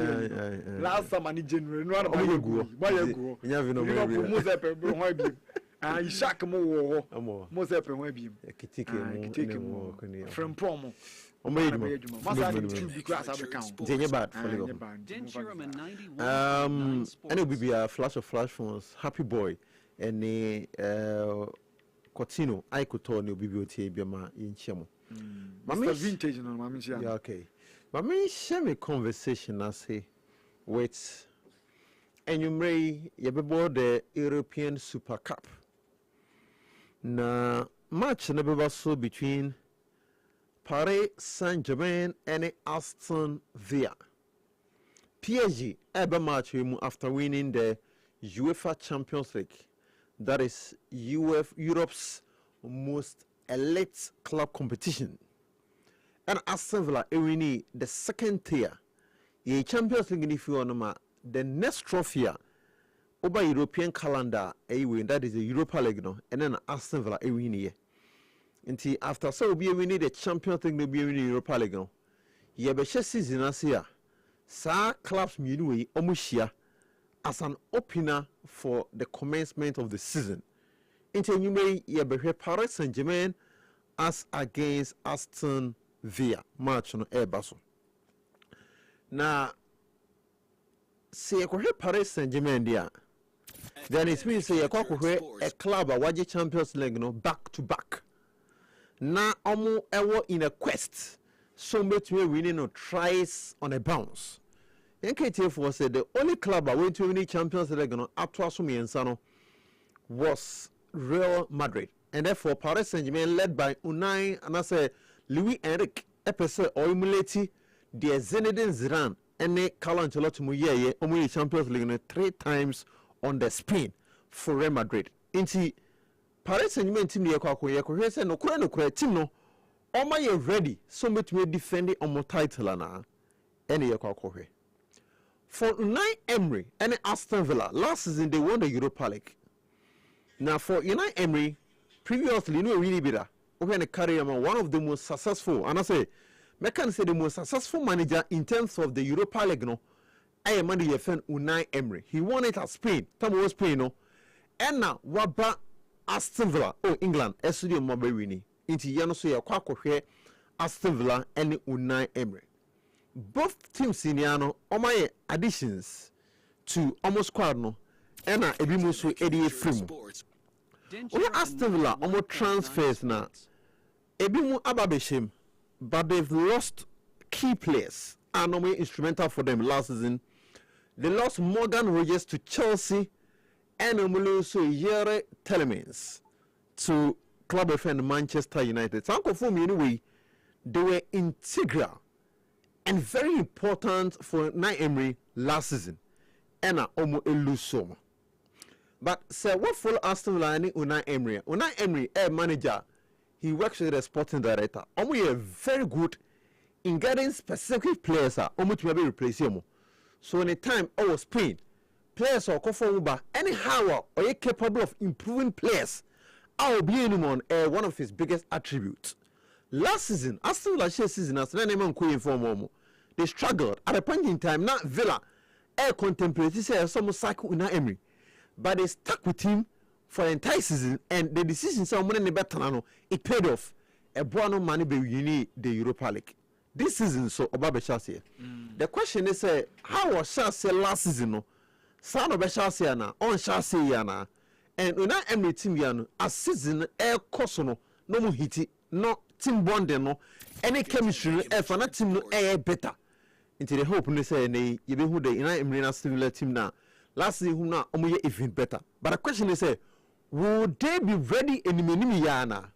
Last time any general. No one am go. Why you go? Liverpool Mozambique why be? And Ishak mo. Mozambique why be? Kitike mo. From promo. Masa two because I count. Jenye bad for Liverpool. And it will be a flash of flash phones. Happy boy. Any Cotino, I could tell you BBOT Biama in Chemo. Mama vintage no mama. Yeah, okay. But me share a conversation I say with and you may the European Super Cup. Na match never so between Paris Saint-Germain and Aston Villa. PSG ever match after winning the UEFA Champions League. That is Europe's most elite club competition. And Aston Villa winning the second tier. The Champions League if you want the next trophy over European calendar that is the Europa League no and then Aston Villa winning. Until after so we winning the Champions League no be winning Europa League no. Ye be season asia. Sa clubs mienu omushia as an opener for the commencement of the season. Into you may Paris Saint-Germain as against Aston Villa match on Airbaso. Now, say Paris Saint-Germain there. Then it means say a club a waji Champions League no back to back. Now omo ewo in a quest. So much we winning no tries on a bounce. NKTF said the only club I went to win Champions League was Real Madrid. And therefore Paris Saint-Germain led by Unai and I say Louis Enrique Epese Oimuleti the Zinedine Zidane and Carlo Ancelotti Muye Omuni Champions League 3 times on the spin for Real Madrid. Inti Paris Saint-Germain team ye say no kura team no Oma ye ready so much me defending on title na any ye for Unai Emery and Aston Villa, last season they won the Europa League. Now for Unai Emery, previously, really better. Okay, career one of the most successful, and I say, I can say the most successful manager in terms of the Europa League. No, I am your friend Unai Emery. He won it at Spain. Time was Spain, no. And now, Waba Aston Villa, England, Studio Mobile winning. Into Yano so ya kwa Aston Villa and Unai Emery. Both teams senior no omaye additions to almost squad no and ebi mo so edi efrim. Oya Aston Villa almost transfers na ebi mo ababeshem, but they've lost key players and normally instrumental for them last season. They lost Morgan Rogers to Chelsea and also Yere Telemans to club friend Manchester United. So Uncle Fom anyway, they were integral and very important for Unai Emery last season. And Omo Elusom. But sir, what follow Aston Villa and Unai Emery? Unai Emery, a manager, he works with the sporting director. Omo is very good in getting specific players. Omo to be replace him. So in a time our Spain, players are comfortable anyhow or capable of improving players. I'll be anyone one of his biggest attributes. Last season, Aston Villa season as they struggled at a point in time. Not Villa, contemplated say some cycle in Emery, but they stuck with him for the entire season, and the decision someone better it paid off. A Buono money be uni the Europa League. This season, so Obabe Chelsea. The question is, how was Chelsea last season? No, son of Chelsea na on Chelsea yana, and Unai Emery team yana a season kosono no mo hiti no team bonding no any chemistry for na team no better. Into the hope ne say ne yebe hu the Unai Emery na similar team na last season hu na omo ye even better. But the question is, would they be ready in minimum yana?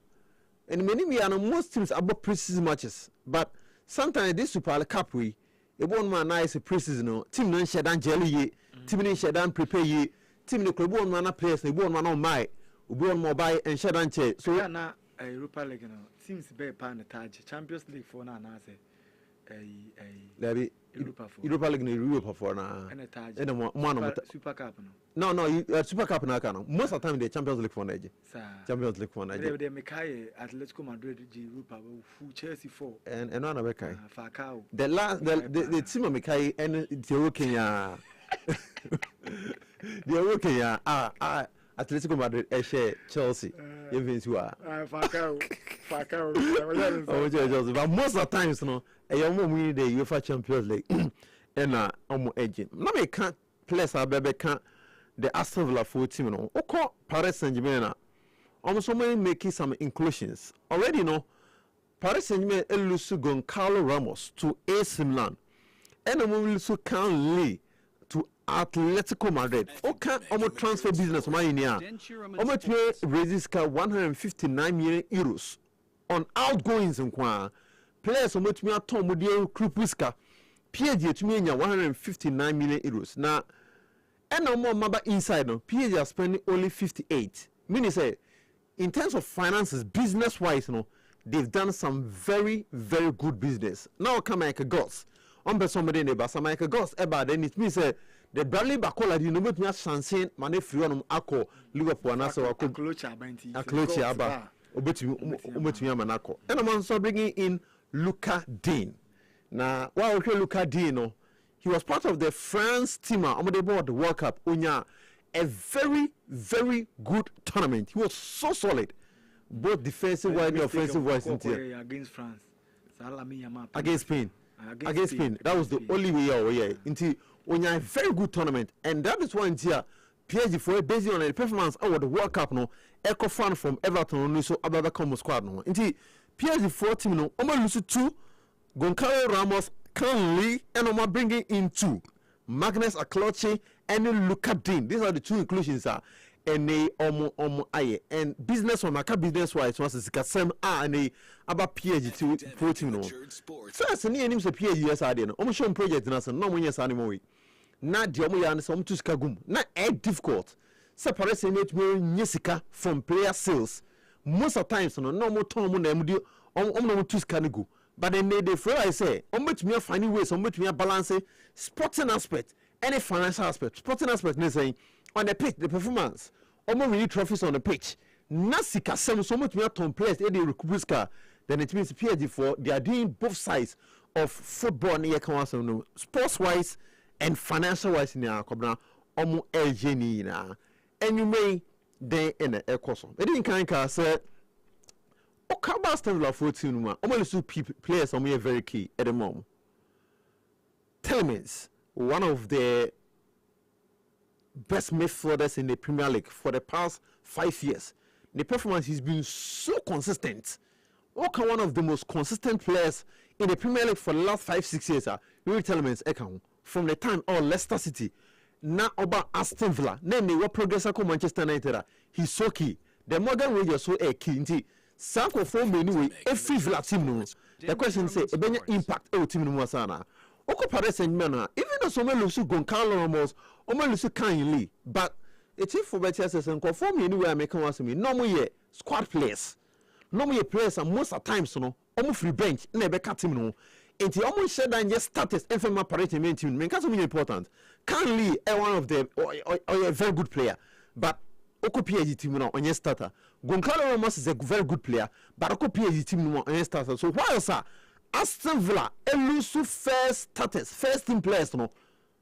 In minimum yana most teams about preseason matches, but sometimes this Super Cup we a one man nice pre-season team no share dan jelly ye team no share dan prepare ye team no club one man players no one man on my one more buy and share dan che so na Europa League no teams be pan the Champions League for na say Europa League no Europa for na and one Super Cup no Super Cup na kana most of the time the Champions League for na Champions League for na they Mekai Atletico Madrid Europa who Chelsea for and no na Mekai Falcao the team of Mekai and the working the working Atletico Madrid share Chelsea even to Falcao but most of the times no win the UEFA Champions League and agent. Now me can't place our baby can't the Aston Villa full team no. Oko Paris Saint-Germain almost making some inclusions. Already no Paris Saint-Germain lose Goncalo Ramos to AC Milan. And lose Can Lee to Atletico Madrid. Okay, almost transfer business money near. Almost raises 159 million euros on outgoings in Kwa. Players on which me are Tom Mudio Krupuska, PSG to me 159 million euros. Now, and no more maba inside no, PSG are spending only 58. Meaning say, in terms of finances, business wise, no, they've done some very, very good business. Now come like a ghost. On somebody neighbor, some like a ghost, then it means the Bradley Bacola, you know, me a chancing, money free on Ako, Liverpool, and also a cloche aba. Obetumi Manako. And I'm also bringing in Luca Dean. Now, while Luca Dean, he was part of the France team on the board the World Cup. Unya, a very, very good tournament. He was so solid, both defensive wise and offensive wise. Against France, against Spain, against Spain. That was the only way. Into Unya, a very good tournament, and that is why here. PSG for based on the performance of the World Cup no echo fan from Everton no so ababa come squad no nti PSG for team no omo lose 2 Goncalo Ramos Can Lee and omo bringing in 2 Magnus Akloche and Luca Dean. These are the 2 inclusions and they omo aye and business on maka business wise was sikasem and they about PSG for team no first ni enim se PSG yes ade no omo show project na so no mo yes anymore na de omo ya some to sika gum na difficult separate make me nyesika from player sales most of times no mo ton mo na emudi omo no to sika go but then they for I say omo to me find ways omo to me balance sporting aspect any financial aspect sporting aspect ne say on the pitch the performance omo win trophies on the pitch na sika sem so omo to me ton players e dey recoup sika then it means PSG for they are doing both sides of football ne can also no sports wise and financial wise in our cobra omo elgeni na and you may then in a course it didn't kind of say Okaba Aston Villa 14 ma. Omo players are very key at the moment. Telemans, one of the best midfielders in the Premier League for the past 5 years. The performance has been so consistent. Oka one of the most consistent players in the Premier League for the last 5-6 years. Louis Telemans account from the time of Leicester City. Now about Aston Villa. Then they were progressing to Manchester United. He's so key. The Morgan Rangers so key. Sanko form anyway every Villa team no. The question say ebenya impact e team no wasana. Oko Paris Saint-Germain even though some lose Goncalo Ramos, lose Kanye, but it's if for better says and conform anywhere American was me. No more squad players. No more players and most of times no almost free bench na be team no. Enti almost said that just status and from Paris Saint-Germain team. Because so important. Kanye one of them or a very good player, but Oko PSG team no on your starter. Goncalo Ramos is a very good player, but Oko PSG team no on your starter. So why sir Aston Villa elusu first status, first team players no.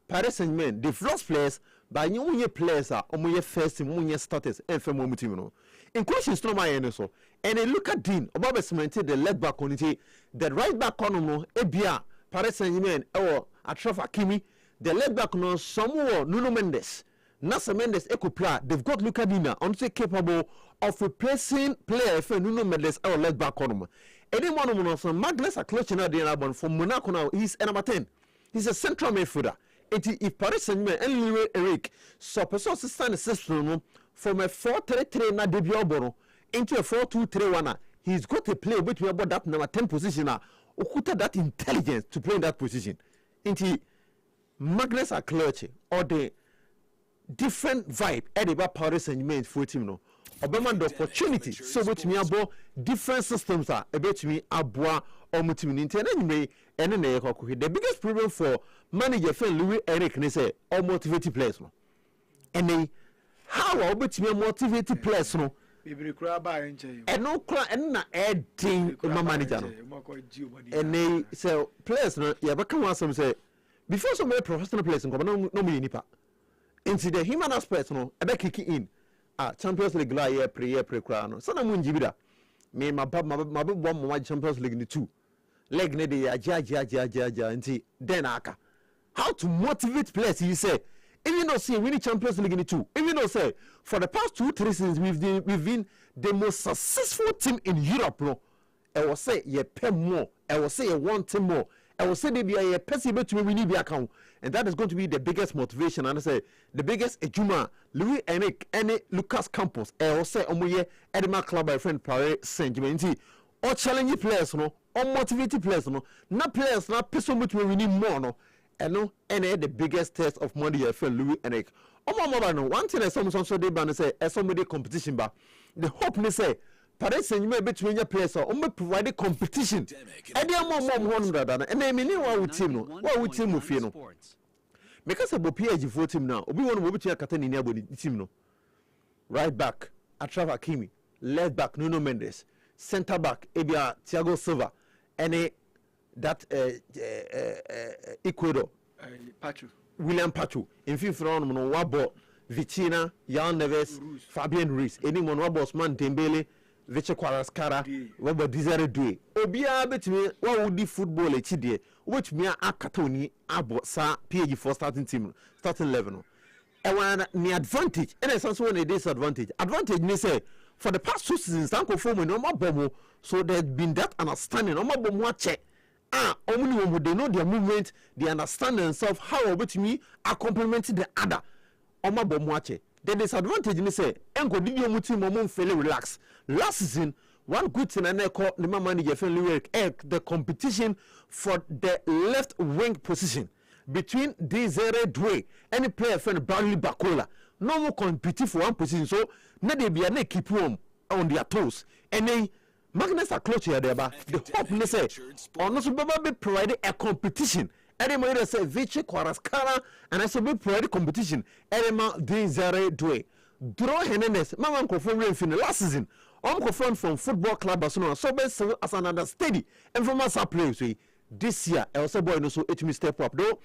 Paris Saint-Germain the first players, but you players are omo first team status and from one team no. In question no my so. And look at Dean about cemented the left back on it, the right back on no ebia Paris Saint-Germain or Achraf Hakimi, the left back no somewhere Nuno Mendes. Nasa Mendes Ekopla, they've got Luka Dina, honestly capable of replacing player for Nuno Mendes or left back on. Anyone who from Magnus Aklochin from Monaco now, he's number 10. He's a central midfielder. If Paris Saint-Germain and Louis Eric so person stand the system from a 4-3-3 na debut bono into a 4-2-3-1, he's got to play between about that number 10 position now. Okuta that intelligence to play in that position. Into Magnus Aklochin or the different vibe at the Paris Saint-Germain for team no. Obama the opportunity so with me about different systems are about me aboa or mutim internet anyway and the biggest problem for manager friend Louis Eric ne say or motivated players no. And they how about me motivated players no. And no cry and na adding my manager no. And they say players no yeah but come on some say before some professional players no me nipa. Into the human aspect no ebe kick in Champions League la year pre kra no sana mun jibida me ma bomb Champions League ni 2 leg ne de ja nti then aka how to motivate players you say even though say winning Champions League ni 2 even though say for the past 2-3 seasons we've been the most successful team in Europe no I will say ye pay more I will say you want more I will say they be a person to we need the account, and that is going to be the biggest motivation. And I say the biggest ejuma Louis Eric and Lucas Campos. I will say omoye Edema club by friend Paris Saint-Germain. Or challenging players no, or motivated players no, not players not person which we need more no. And no, and the biggest test of money your friend Louis Eric. Oh no, one thing I saw so they ban say somebody competition ba. The hope they say. Paris Saint-Germain between your players or provide competition. And they are more and I mean what would team no what would team with you no because about PSG for team now obi one obi tia kata ni abodi team no right back Achraf Hakimi, left back Nuno Mendes, center back ebia Thiago Silva and that Ecuador Pachu William Pachu in fifth round no wabo Vitina Jan Neves Fabian Ruiz anyone wabo Osman Dembele Viche Kwaraskara, Weba Desire Due. Obia between what would the football a chidie, which me a Katoni abo sa PG for starting team, starting level. And when the advantage, and it's also one a disadvantage. Advantage, they say, for the past 2 seasons, Sanko Fom no more bomo, so there's been that understanding, no more bomo check. Only when they know their movement, they understand themselves how about me are complementing the other. Oma bomo check. The disadvantage ni say enko didi omu team omu fairly relax. Last season one good thing and I call the manager friendly the competition for the left wing position between Desire Due and the player friend Bradley Bakola. No more competing for one position so na they be a keep on their toes and then Magnus Aklochin there ba the hope ni say on also be provide a competition. Edema either say Viche Kwaraskara and I said we provide competition. Edema Desire Due. Draw Hernandez, Mama confirmed in the last season. Confirmed from Football Club Barcelona. So best as another steady and from us players this year. I also boy no so it me step up though.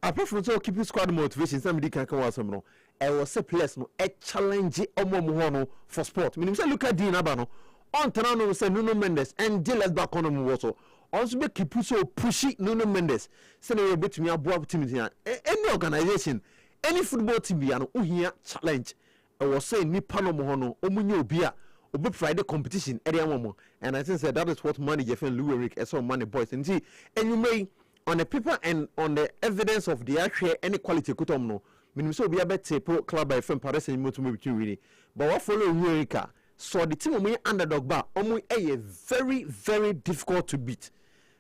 Apart from so keeping squad motivation, somebody can come out some no. I was say players no a challenge omo no for sport. Meaning say look at Dean Abano. on Tanano say Nuno Mendes and Jill back on him also. Also be keep so pushy Nuno Mendes. Say they bet me above team any organization, any football team be an uhia challenge. I was saying nipa no mo hono omunye obia obi Friday competition area mo, and I think that is what manager Louis Rick as on money boys and see and you may on the paper and on the evidence of the actual any quality kutom no minimum so be a better pro club by FM Paris and moto between really but what follow Eureka so the team we underdog bar a very very difficult to beat.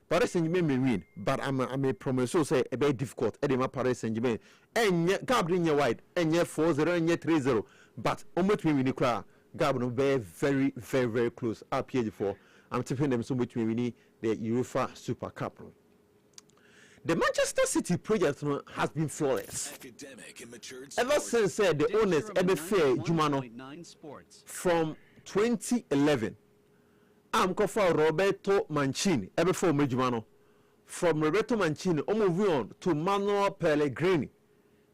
Paris Saint-Germain may win, but I'm a promise so say a very difficult. Edema Paris Saint-Germain and Gabriel White and 4-0 and 3-0, but almost we win the Gabriel be very very very close. Up here before I'm tipping them so much we win the UEFA Super Cup. The Manchester City project has been flawless. Ever since the owners ever fair Jumano from 2011. I'm called Roberto Mancini ever for Jumano. From Roberto Mancini, moving on to Manuel Pellegrini.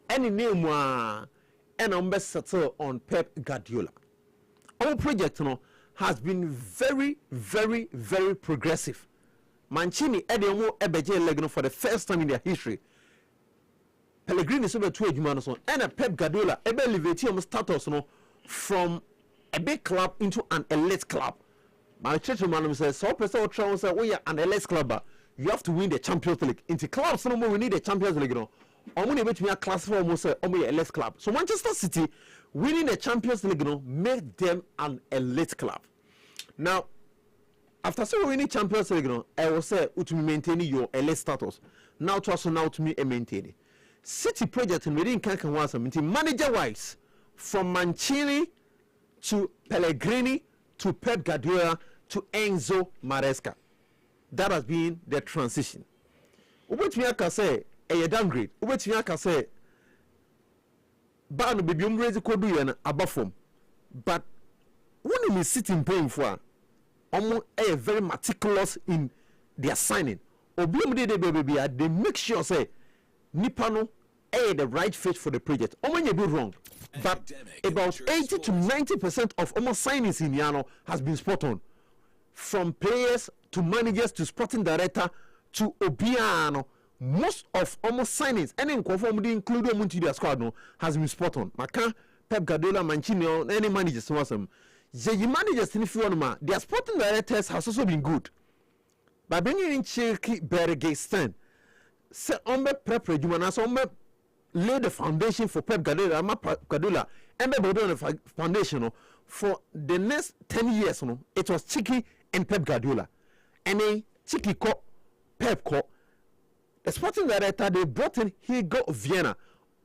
Any name and I'm best settled on Pep Guardiola. Our project has been very, very, very progressive. Mancini Edemo Ebeje Legno for the first time in their history. Pellegrini is over 2 Jumano and a Pep Guardiola ebe elevate status from a big club into an elite club. My church man says so person will try say we are an elite club. You have to win the Champions League. Into clubs no more we need the Champions League no. Omuni bet me a classify almost say omo elite club. So Manchester City winning the Champions League no make them an elite club. Now after so winning Champions League no I will say to maintain your elite status. Now to also now to me maintain it. City project in within can want something manager wise from Mancini to Pellegrini to Pep Guardiola to Enzo Maresca. That has been the transition. What we can say a downgrade. What we can say Bano be raise ko do yana above form. But when we sitting paying for a very meticulous in their signing. They make sure say Nipano the right fit for the project. When you do wrong, but about 80 to 90% of almost signings in Yano has been spot on. From players to managers to sporting director to Obiano, most of almost signings and in conformity including Muntidia squad no has been spot on. Maka, Pep Guardiola, Mancini, any managers was them. The managers in Fiona, their sporting directors has also been good. By bringing in Chelsea Bergesten, say ombe prepare Jumana, so ombe lay the foundation for Pep Guardiola, and be building the foundation for the next 10 years. It was Chiki and Pep Guardiola, and then Chiki co Pep co. The sporting director they brought in Hugo Vienna,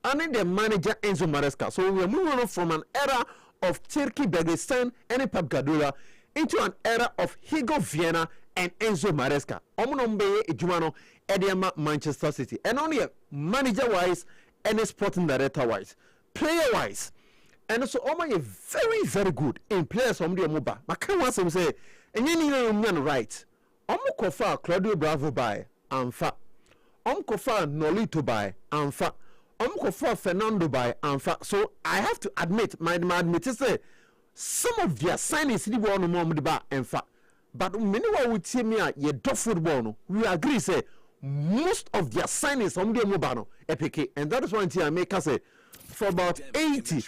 and then the manager Enzo Maresca. So we are moving on from an era of Chiki Bergesten and Pep Guardiola into an era of Hugo Vienna and Enzo Maresca. Omunombe Ejumano Ediama Manchester City, and only manager wise and sporting director wise, player wise, and also Oma very very good in players from the Omoba. I can't want to say, and you need right. Omokofa Claudio Bravo by Anfa, Omokofa Nolito by Anfa, Omokofa Fernando by Anfa. So I have to admit, my admit is say some of their signings in the one more Anfa. But many would say me ye do football. We agree say most of their signings on the mobile epic, and that is one thing I make us say for about 70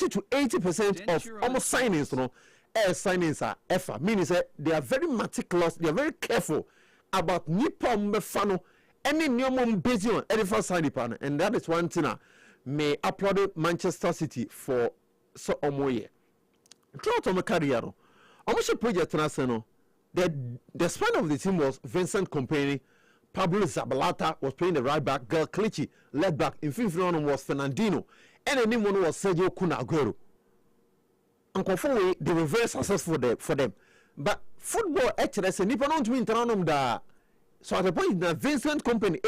to 80% of almost signings, signings are effort. Meaning that they are very meticulous, they are very careful about Nippon Mefano, any new busy on any first signing partner, and that is one thing I may applaud Manchester City for so omoye. Throughout my career, almost project national. The span of the team was Vincent Kompany, Pablo Zabalata was playing the right back, Gal Clichy left back, in fifth round was Fernandinho, and the name one was Sergio Aguero. And conformly, they were very successful for them. But football actually said Nippon don't win da. So at the point that Vincent Kompany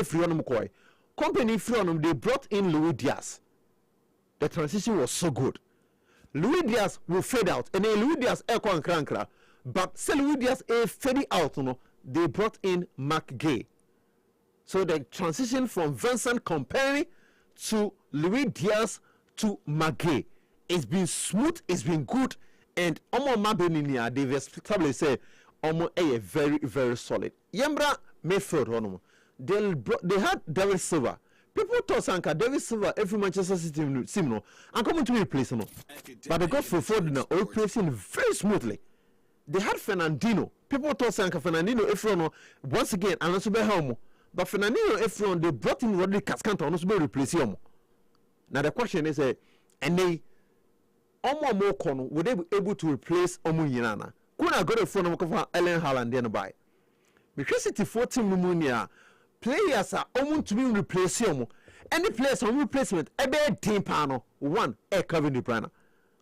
they brought in Luis Diaz. The transition was so good. Luis Diaz will fade out, and then Luis Diaz echo and crankra. But Louis Diaz fading out, they brought in Mark Gay. So the transition from Vincent Kompany to Luis Diaz to Mark Gay, it's been smooth, it's been good, and omo mabeni they've established say omo very very solid. Yembra Mayfield hono. They had David Silva. People thought Sanka David Silva every Manchester City team no and coming to replace him. But they got Fofana replacing very smoothly. They had Fernandinho. People thought Sanka Fernandinho Efron once again and also be home. But Fernandinho Efron they brought in Rodri Cascante and also be replace him. Now the question is and they Omo more corner would they be able to replace Omo Yinana? Kuna got a phone of Ellen Haaland then by. Because City 14 pneumonia players are almost to be replaced. Any players on replacement, a bad team panel, one, Kevin De Bruyne.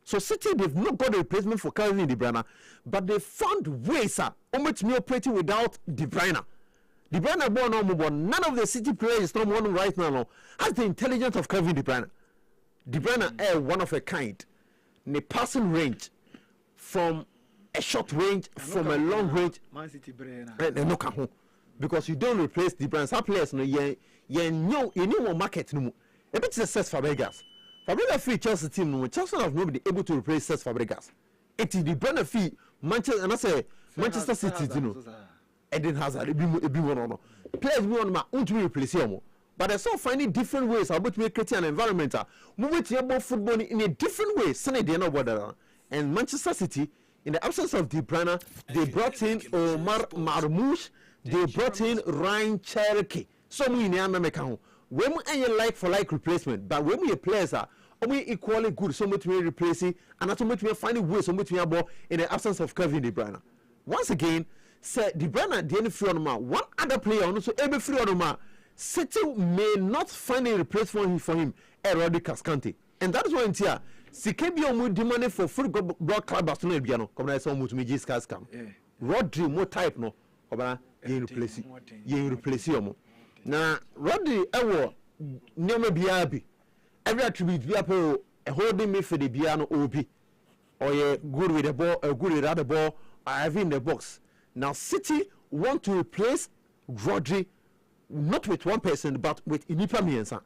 So City, they've not got a replacement for Kevin De Bruyne, but they found ways, almost to be operating without De Bruyne. De Bruyne born on mobile. None of the City players, not one right now, has the intelligence of Kevin De Bruyne. De Bruyne is one of a kind. The passing range from a short range, from a long range, because you don't replace the brands. Some players, no, you know market no. A bit success Fabregas. Fabregas free Chelsea team no. Chelsea have nobody able to replace Cesc Fabregas. It is the brand fee Manchester and I say Manchester City, you know. Eden Hazard, it be one or no. Players be on ma won't replace him. But I saw finding different ways about to create an environment. Move to about football in a different way. Sunday they know what and Manchester City. In the absence of De Bruyne, they brought in Omar Marmoush, they brought in Ryan Cherokee. So we in the when we like for like replacement, but when we players are we equally good, so much we replace it, and not so much we find ways so much we are in the absence of Kevin De Bruyne. Once again, said De Bruyne the free on one other player also every free on City may not find a replacement for him, Rodri Cascante. And that is why in here. Sikebio mu demanding for football club Barcelona biano come na say mu to me Jesus scam Rodri mo type no obana ye replace you na Rodri ewo nyoma bia bi every attribute bia pe holding me for the biano obi or ye good with the ball good without the ball having the box. Now City want to replace Rodri not with one person but with Nipa Miensa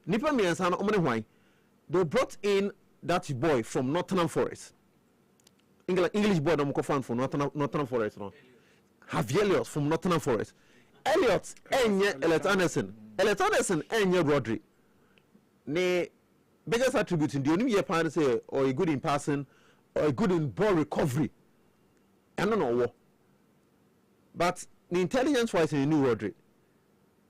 no omne they brought in that boy from Nottingham Forest. English boy I'm fan from Nottingham Forest no. Javier Elliott from Nottingham Forest. Elliott enye Elliott Anderson enye Rodri. Ne biggest attribute in the only year part say or a good in passing or a good in ball recovery. I don't know what. But the intelligence wise in the new Rodri.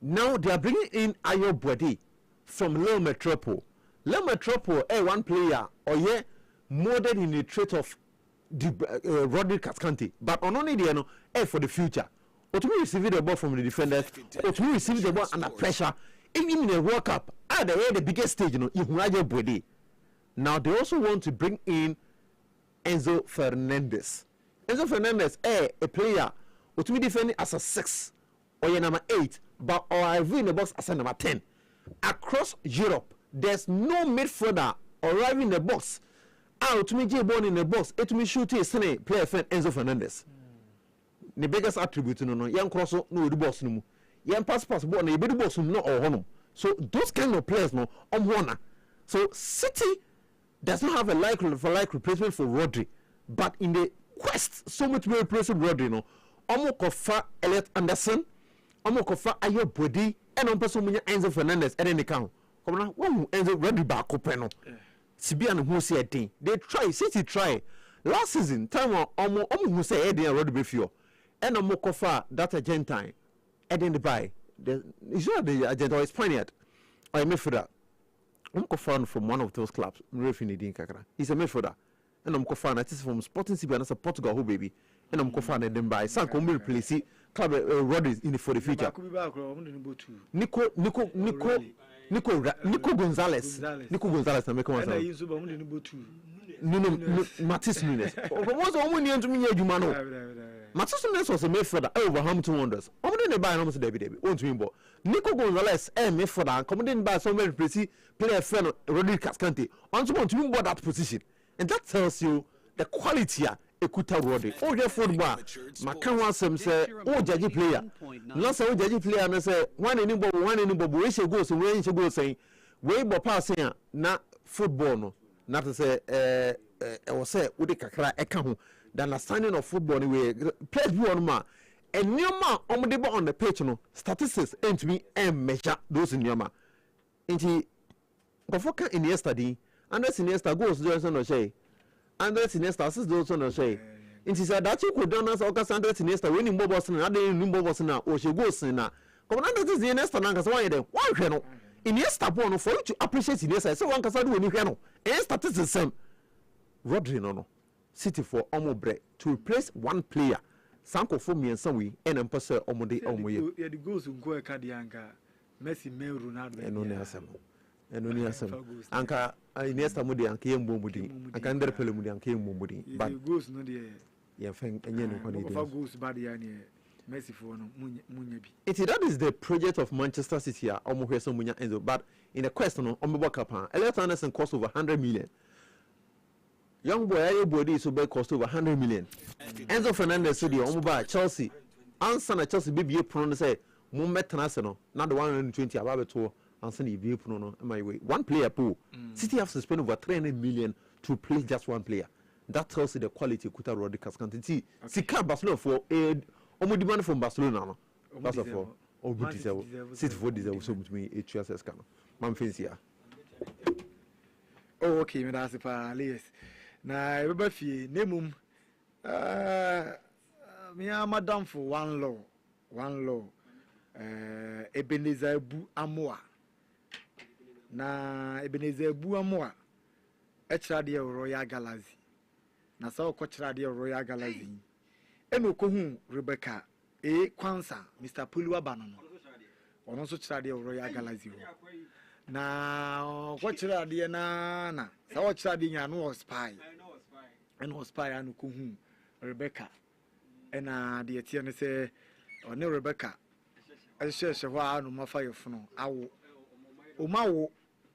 Now they are bringing in Ayo Bwedi from Lille Metropole. Le Metropole one player or molded in the trait of Rodri Cascante, but on only the for the future. Or to me receive the ball from the defenders, or to me receive the ball under pressure, even in the World Cup, the biggest stage, now they also want to bring in Enzo Fernandez. Enzo Fernandez a player or to me defending as a 6 or number 8, but or I've in the box as a number 10. Across Europe, there's no midfielder arriving in the box. To me, J born in the box. To me, shoot a player friend Enzo Fernandez. The biggest attribute, young cross no the box no. Young pass ball no the box no or honor. So those kind of players no one. So City does not have a like replacement for Rodri, but in the quest so much more replacement Rodri no. Kofa Elliott Anderson, Kofa Ayo Bwedi, and person Enzo Fernandez at any count. One Enzo Rodri back open no. Sibian who say a thing. They try, City try. Last season, time who say Eddie and Rodri before. And Kofa that Argentine. Eddie the buy. It's not the Argentine or Spaniard. I midfielder. Kofa from one of those clubs. He's a midfielder. And Kofa that is from Sporting CB and that's a Portugal who baby. And Kofa and then buy. San come replace club Rodri in for the future. Nico Gonzalez na make one. No, Matis Nunes. What's the only name to me adwuma no? Matis Nunes was a midfielder over Hampton Wanderers. Omo dey buy no say David. Won't win ball. Nico Gonzalez midfielder come dey buy somewhere replace player friend Rodri Cascante. Want to win ball that position. And that tells you the quality Ekuta Rodri. Oh, your football. Makan wan sem say oh judge player. Not say oh judge player na say one any ball we should go so we should go say we bo pass here na football no. Not to say was say with the kakra eka the understanding of football anyway players be on ma and nyoma omdebo on the pitch no statistics ain't me and measure those nyoma inti gofoka in yesterday and that's in yesterday goals Johnson no say and that's in yesterday assist Johnson no say inti said that you could done as oka and that's in yesterday winning bobos na dey new bobos na o she goals na come on that is in yesterday na kasa why dem why hwe no in yesterday for you to appreciate in yesterday so one kasa do when hwe no statistics same Rodri no City for Omobre to replace one player. Sanko for me and some way and empasa Omode Omoye. Yeah, the goals will go a Kadianka, Messi, Mel, Ronaldo, and only as and only as Anka Iniesta Mudi and Kim Bombudi, and Kander Pelemudi and Kim Bombudi. But goes no dear. Yeah, thank and you goes body and Messi for Munyabi. That is the project of Manchester City, Omoheso Munya Enzo. But in a question on Omobakapan, Elliot Anderson cost over 100 million. Young boy, everybody is about cost over 100 million. Enzo Fernandez said, "Omuba Chelsea, answer na Chelsea BBA prono say, Mumet National, not the 120 about to answer the BBA prono. My way, one player pool. City have to spend over 300 million to play just one player. That tells you the quality of Kuta Rodriguez quantity. Sika Barcelona for a demand from Barcelona. That's for City for deserve so much me 8 years can. Man fancy. Oh, okay, me that's the na everybody fee nemum me madam for one law Ebenezer Bu Amoa na Ebenezer Bu Amoa extra de Royal Galaxy na sa okochra de Royal Galaxy eno ko hu Rebecca Kwansa Mr. Puluwa Banono ono so chra de Royal Galaxy na okochra de na sa okochra de nya no spy and was spy and kuhu Rebecca and the Etienne say or no Rebecca I share Shawa no mafire funo awo Omawo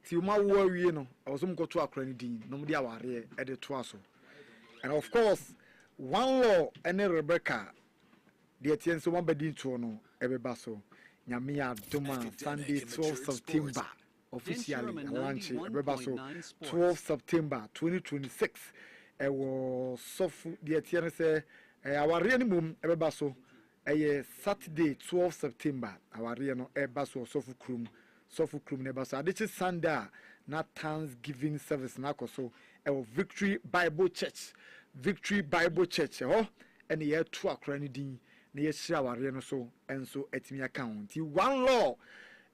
ti Omawo wie no I was go to Akranidi no dia ware e de to aso and of course one law and Rebecca the Etienne so one bedi to no ebeba so nyame adoma Sunday 12th September officially launch ebeba so 12th September 2026 ewo sofu the Etienne say our real mum ebeba so Saturday 12 September our real no eba so sofu krum neba so adichi Sunday na Thanksgiving service na koso ewo Victory Bible Church and ye to akra ni din na ye hira our real no so enso etimi account one law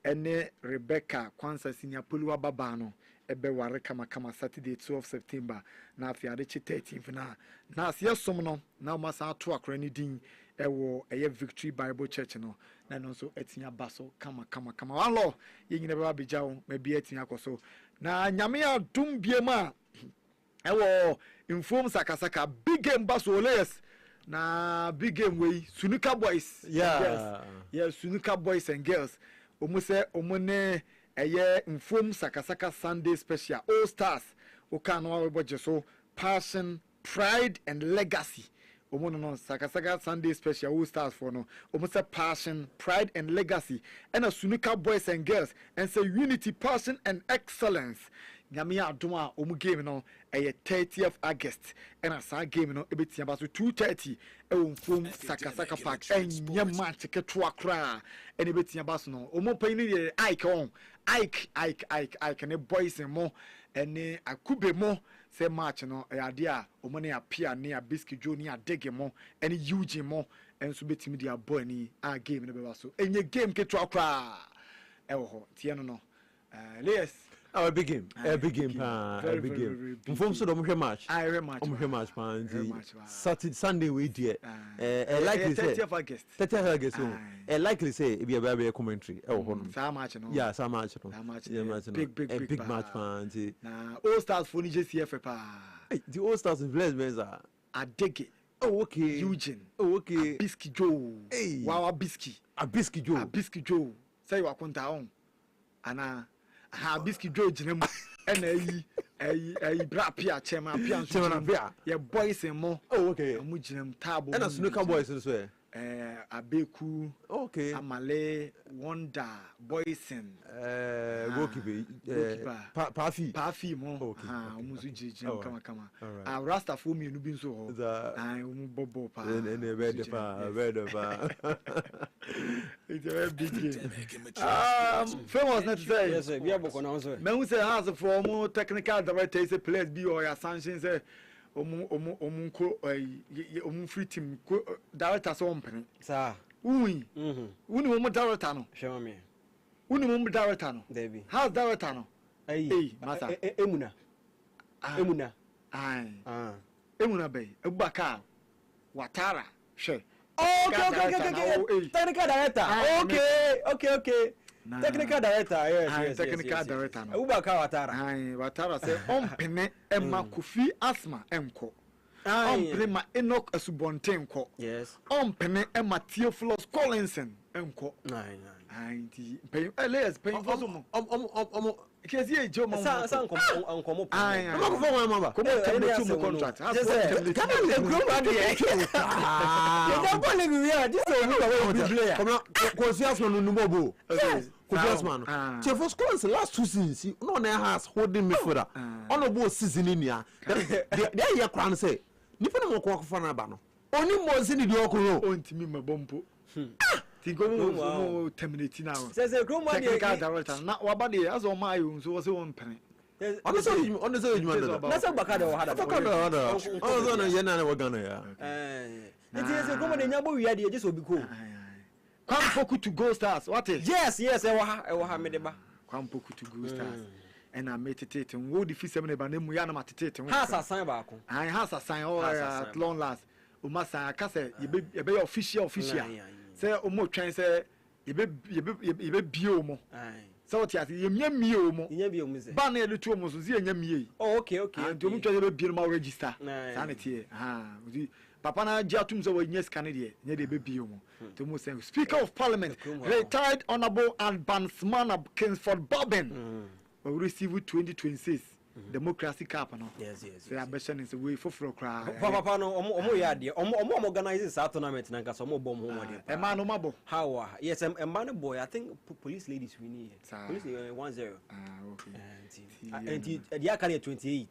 ene Rebecca Kwansa senior Puluwa Baba no ebe ware kama Saturday 12 September na afia de 13th na asia som no na masa to akra ni din ewo eye Victory Bible Church no na no so etinya baso kama one law ye nyina be abejawo ma bi etinya koso na nyame adum biema ewo inform sakasaka big game baso les na big game we Sunuka boys yes Sunuka boys and girls omuse omone eye inform sakasaka Sunday special all stars okano we so passion pride and legacy omono no sakasaka Sunday special all stars for no omuse passion pride and legacy and a Sunuka boys and girls and say unity passion and excellence nyame adoma omu game no 30th August and a game no ebetia ba so 2:30 inform sakasaka park enya match keto akra and ebetia ba so no omu pan ni Ike ne boys mo ene akube mo say match no ade a omu ne apia ne a biscuit jo ne adege mo ene Eugene mo enso betimi dia boy ni a game no be ba so enye game keto akra ewo ho tie no yes. A big game, a big game. Inform so don't match. I rematch. Saturday, Sunday we did. Likely say 30th August. 30th August. Likely say it be a very commentary. Some match, no. Yeah, some match. Big match, man. All stars for JCF. The all stars in Blaise Benza. I dig it. Oh, okay. Eugene. Oh, okay. Biscuit Joe. Hey. Wow, Biscuit. A Biscuit Joe. A Biscuit Joe. Say you are down. Ana. Biscuit Joe Jinem and a brapia chairman, your boys and more. Oh, okay. Mujim table and a Sunuka boys as well. Abeku, okay, Amale, Wonder, Boysen, goalkeeper, Pafi, mo, Musuji, come. Rasta for me, you been so, I Bobo, and a red it's a very big game. Famous not to say, yes, we have a man say has a formal technical director, is a place be or your sanctions. Free team director so open. Sir. Uni director no. Show me. Uni director no. Debbie. How's director no? Hey, masa. Emuna. Aye. Emuna bay. Ebubaka. Watara. She. Okay. Technical director. Okay. Technical director, yes. Technical director. Ubaka Watara. Watara say ompene Emma Kofi Asma Emko. Ompene ma Enoch Asubontenko. Yes. Ompene Emma Theophilus Collinson Emko. Pay Elias paying for some. Because ye Joe Mama. Contract. Chefos Collins last 2 seasons, no one has holding me for that. On a board season in here. There you can say, Nippon Moko Fanabano. Only more than the Yoko. On to me, my bombo. Think terminating now. Says a groom technical director. Not what body as on my own, so was one penny. On the same, that's a Bacado had a Bacado. Oh, no, you're not going to. It is a woman in Yabu, yeah, just will be cool. Come Poku to Go Stars. What is? Yes, I will have made a Come Poku to Go Stars. And I meditate and would defeat some of them. We are not meditating. Has a sign back. I has a sign all at long last. Umasa, Cassa, you be official. Say, Omo train say, you be biomo. So, you me, Banner the two almost me. Okay. And don't try to be my register. Sanity. Papa na Jatum so yes Canadian, near the baby. Speaker of Parliament, retired Honorable and Bansman of Kingsford Bobbin, will receive 2026 Democracy Cup. Yes. The ambition is a way for cry. Papa, no, organizes our tournament and got some more bomb. A man, Mabo. How? Yes, a man boy. I think police ladies we need. Police 1-0. And the Akari 28.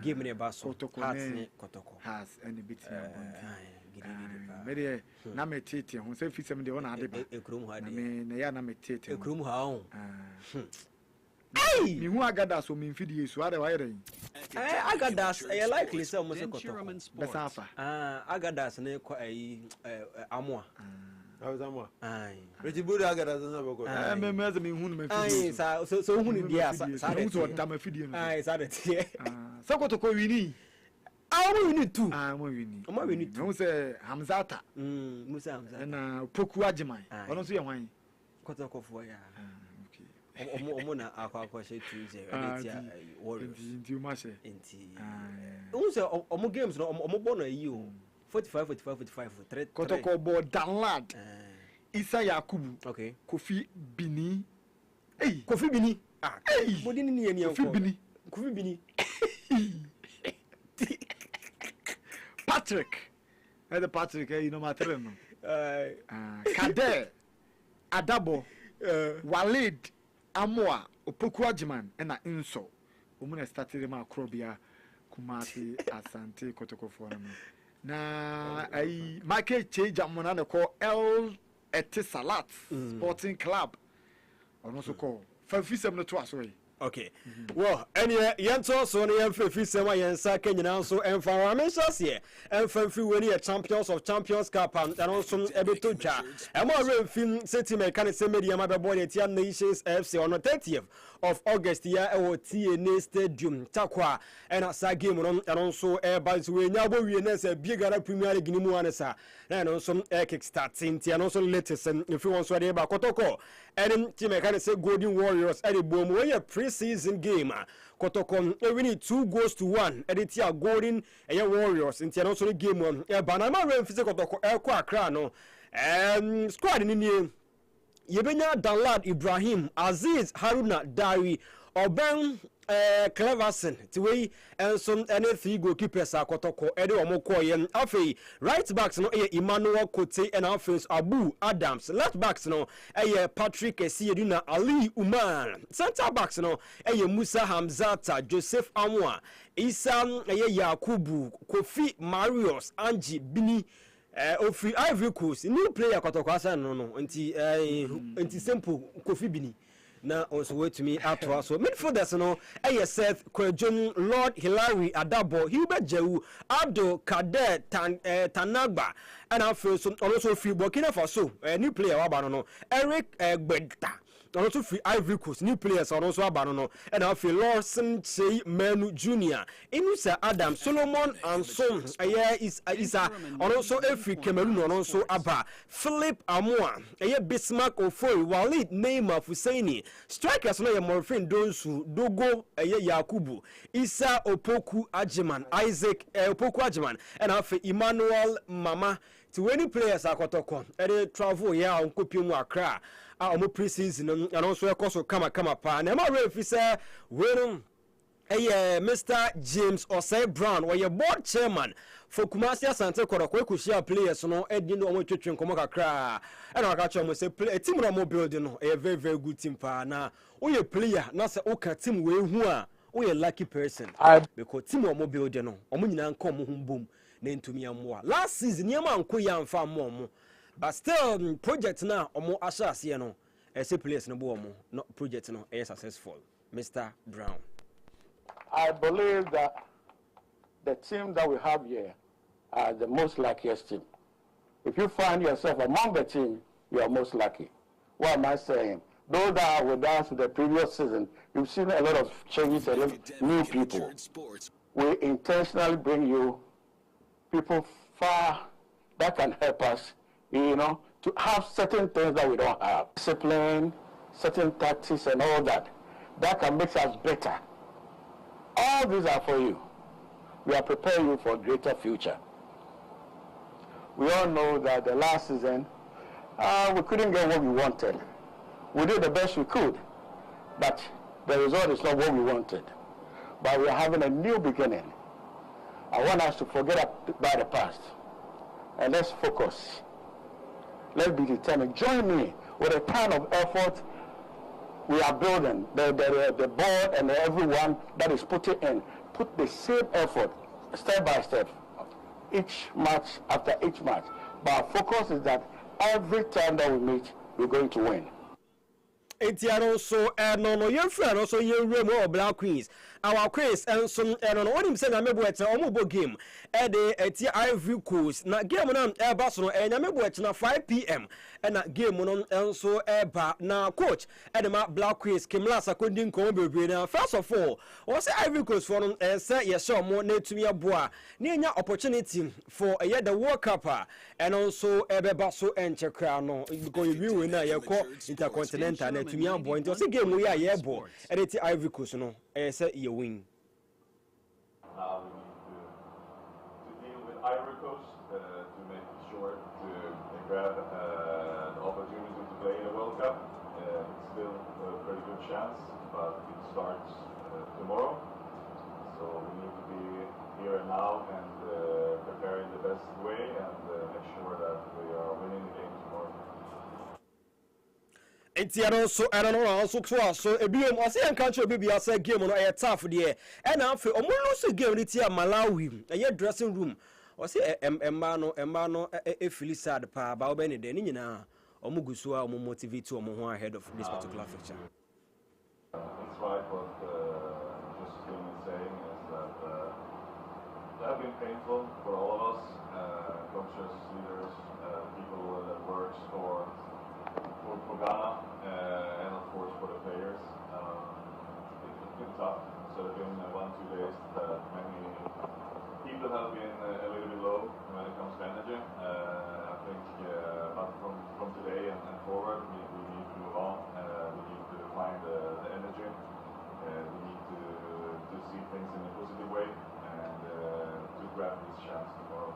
Give me a bus. Kotoko has any bit. Maybe Nametiti, who said 50 on a room. I mean, they are Nametiti. A room how. Hey! You want to get so mean videos, so I got that. I likely so much. I got that. Amwa. Amwa. Aye. Pretty good. I got that. I remember me who so who need yes. I started here. So go to Koini. We need two. We need two. Say Hamzata. Musa Hamzata. And Poku Ajimai. I don't see a wine. Kotoko for ya. Omona akwa she 2-0 Warriors nti mashe nti unse omo games no omo born na yi o 45 3 Kotoko bo download Isa Yakubu okay Kofi Bini Kofi Bini modini ni eni Kofi Bini Patrick you know matter no Kader Adabo Walid Amoa Opoku Ajiman na Inso omuna started ma Krobia Kumasi Asante Kotoko for na ai market change amona na call El Etisalat Sporting Club ono so call fa fisem no to aso okay well any yanto so no yamfa fisem ayensa kanyina so environmental here enfa we ni champions of champions cup and also ebeto dwa e mo remfin city mechanic media ma be boy etia nations FC on 30th of August here e wo TNA stadium takwa and sa game no and also by we nyabo we na say biegara premier league ni mu anesa and also kick starting and also latest if you want so dey ba Kotoko and team mechanic say Golden Warriors at the boom we pre-season game Kotoko we need 2-1 editia Golden Warriors in the also game one banana rem physical Kotoko kwa Accra no squad ni yebenya Dalad Ibrahim Aziz Haruna Dari Oben Cleverson tiwe enso ene 3 goalkeepers akotoko ede omoko ye afei right backs no Emmanuel Kote and afei Abu Adams, left backs no Patrick Esiyeduna Ali Umar, center backs no Musa Hamzata, Joseph Amwa, Isa Yakubu, Kofi Marius, Angie Bini Ofi Ivory Coast, new player akotoko asa no nti simple Kofi Bini na also wait to me out to so midfielders no Seth Kwejon, Lord Hilary Adabo, Hubert Jehu, Abdul Kader Tanagba, and also free Burkina Faso new player wabano Eric Gbedta, also free Ivory Coast new players also wabano and also Lawson Say Menu Jr. Inusa Adam Solomon and Son Isa also every Cameroon also Abba Philip Amoa Bismarck Ofoi Walid Neymar Fusaini strikers no Morfin Donsu Dogo Yakubu Isa Opoku Ajiman Isaac Opoku Ajiman and also Emmanuel Mama to any players akotoko e travel ya onkopi mu Accra omo pre-season and also ekoso kama pa na ma refi say we Mr. James Osei Brown or your board chairman for Kumasi Asante Kodoko Kushia players no edin no twetwen komo kakra and I catch say play a team no building no a very good team pa na we player na say o ka team we hu a we lucky person because team no building no omo nyina nkom hu bom na ntumi amwa last season yema anko ya mfa mo but still project na omo asase no say players no bo omo no project no successful. Mr. Brown, I believe that the team that we have here are the most luckiest team. If you find yourself among the team, you are most lucky. What am I saying? Those that are with us the previous season, you've seen a lot of changes, a lot of new people. We intentionally bring you people far that can help us, to have certain things that we don't have. Discipline, certain tactics and all that. That can make us better. All these are for you. We are preparing you for a greater future. We all know that the last season, we couldn't get what we wanted. We did the best we could, but the result is not what we wanted. But we are having a new beginning. I want us to forget about the past, and let's focus. Let's be determined. Join me with a kind of effort we are building, the board and everyone that is putting in, put the same effort, step by step, each match after each match. But our focus is that every time that we meet, we're going to win. Etiaro so no your friend also your room or Black Queens. Our Queens and some no one him say na mebo et omo game e de eti Ivory Coast na game na e ba so no e na mebo et na 5 p.m. e na game no enso e ba na coach e de ma Black Queens Kimla Sakondi nko bebre na first of all o say Ivory Coast for no say yes omo na etumi aboa na enya opportunity for the World Cup and also e be ba so enchekra no because we win na ye ko intercontinental na etumi aboa nti o say game we ye bo e de ti Ivory Coast no say you win. Now we need to deal with Ivory Coast to make sure to grab the opportunity to play in the World Cup. It's still a pretty good chance, but it starts tomorrow. So we need to be here and now and prepare in the best way and make sure that we are winning the game tomorrow. Etiaro so I don't know so ebiom ose yan country be bia say game no e tough there and afi omo lose game ni tia Malawi e dressing room ose emma no e feel sad pa ba obe ne de ni nyina omo gusu a omo motivate omo ho ahead of this particular fixture. That's right, but just saying is that it has been painful for all of us, coaches, leaders, people that works for Ghana and of course for the players. It's been tough. So it's been 1-2 days that many people have been a little bit low when it comes to energy. I think but from today and forward we need to move on. We need to find the energy. We need to see things in a positive way and to grab this chance tomorrow.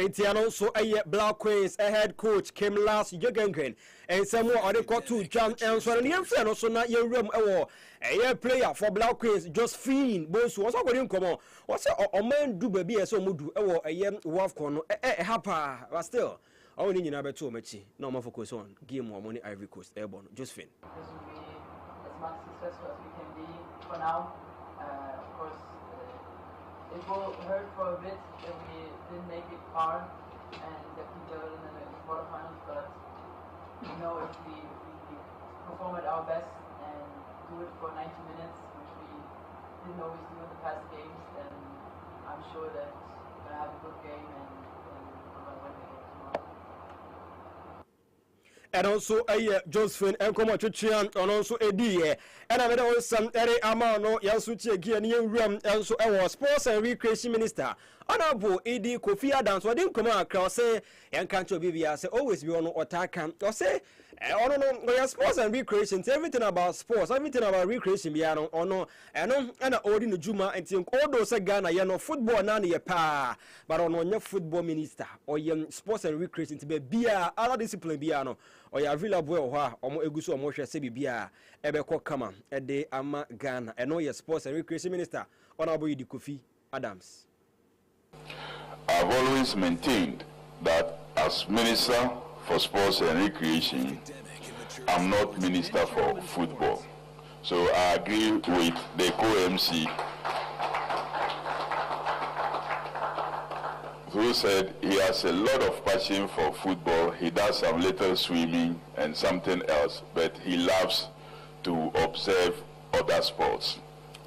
Etiano so a Black Queens a head coach came last Jürgen and some more other got to jump and so the friend also not your room a player for Black Queens just fiend both was going come on what's a man do baby so mudu a yam wolf corner hapa but still only in about 2 matches no more focus on game more money Ivory Coast airborne just fin This will be as much successful as we can be for now. Of course, it will hurt for a bit that we didn't make it far and that we got in the quarterfinals, but you know if we perform at our best and do it for 90 minutes, which we didn't always do in the past games, then I'm sure that we're going to have a good game and we're going to win the game tomorrow. And also Josephine and come to Chian and also Eddie and I made some Eri Amano Yansuchi again room and so our sports and recreation minister Honorable Eddie Kofi Adams so didn't come across say and can't you be say always be on attack or say no sports and recreation everything about sports everything about recreation biano or no and odi no juma and think all those Ghana you know football na na pa but on your football minister or your sports and recreation to be bia other discipline biano or you available or omo eguso omo hwe se bibia ebekọ kama ede ama Ghana and no your sports and recreation minister Honorable Eddie Kofi Adams. I've always maintained that as Minister for Sports and Recreation, I'm not Minister for Football. So I agree with the co-MC who said he has a lot of passion for football. He does some little swimming and something else, but he loves to observe other sports.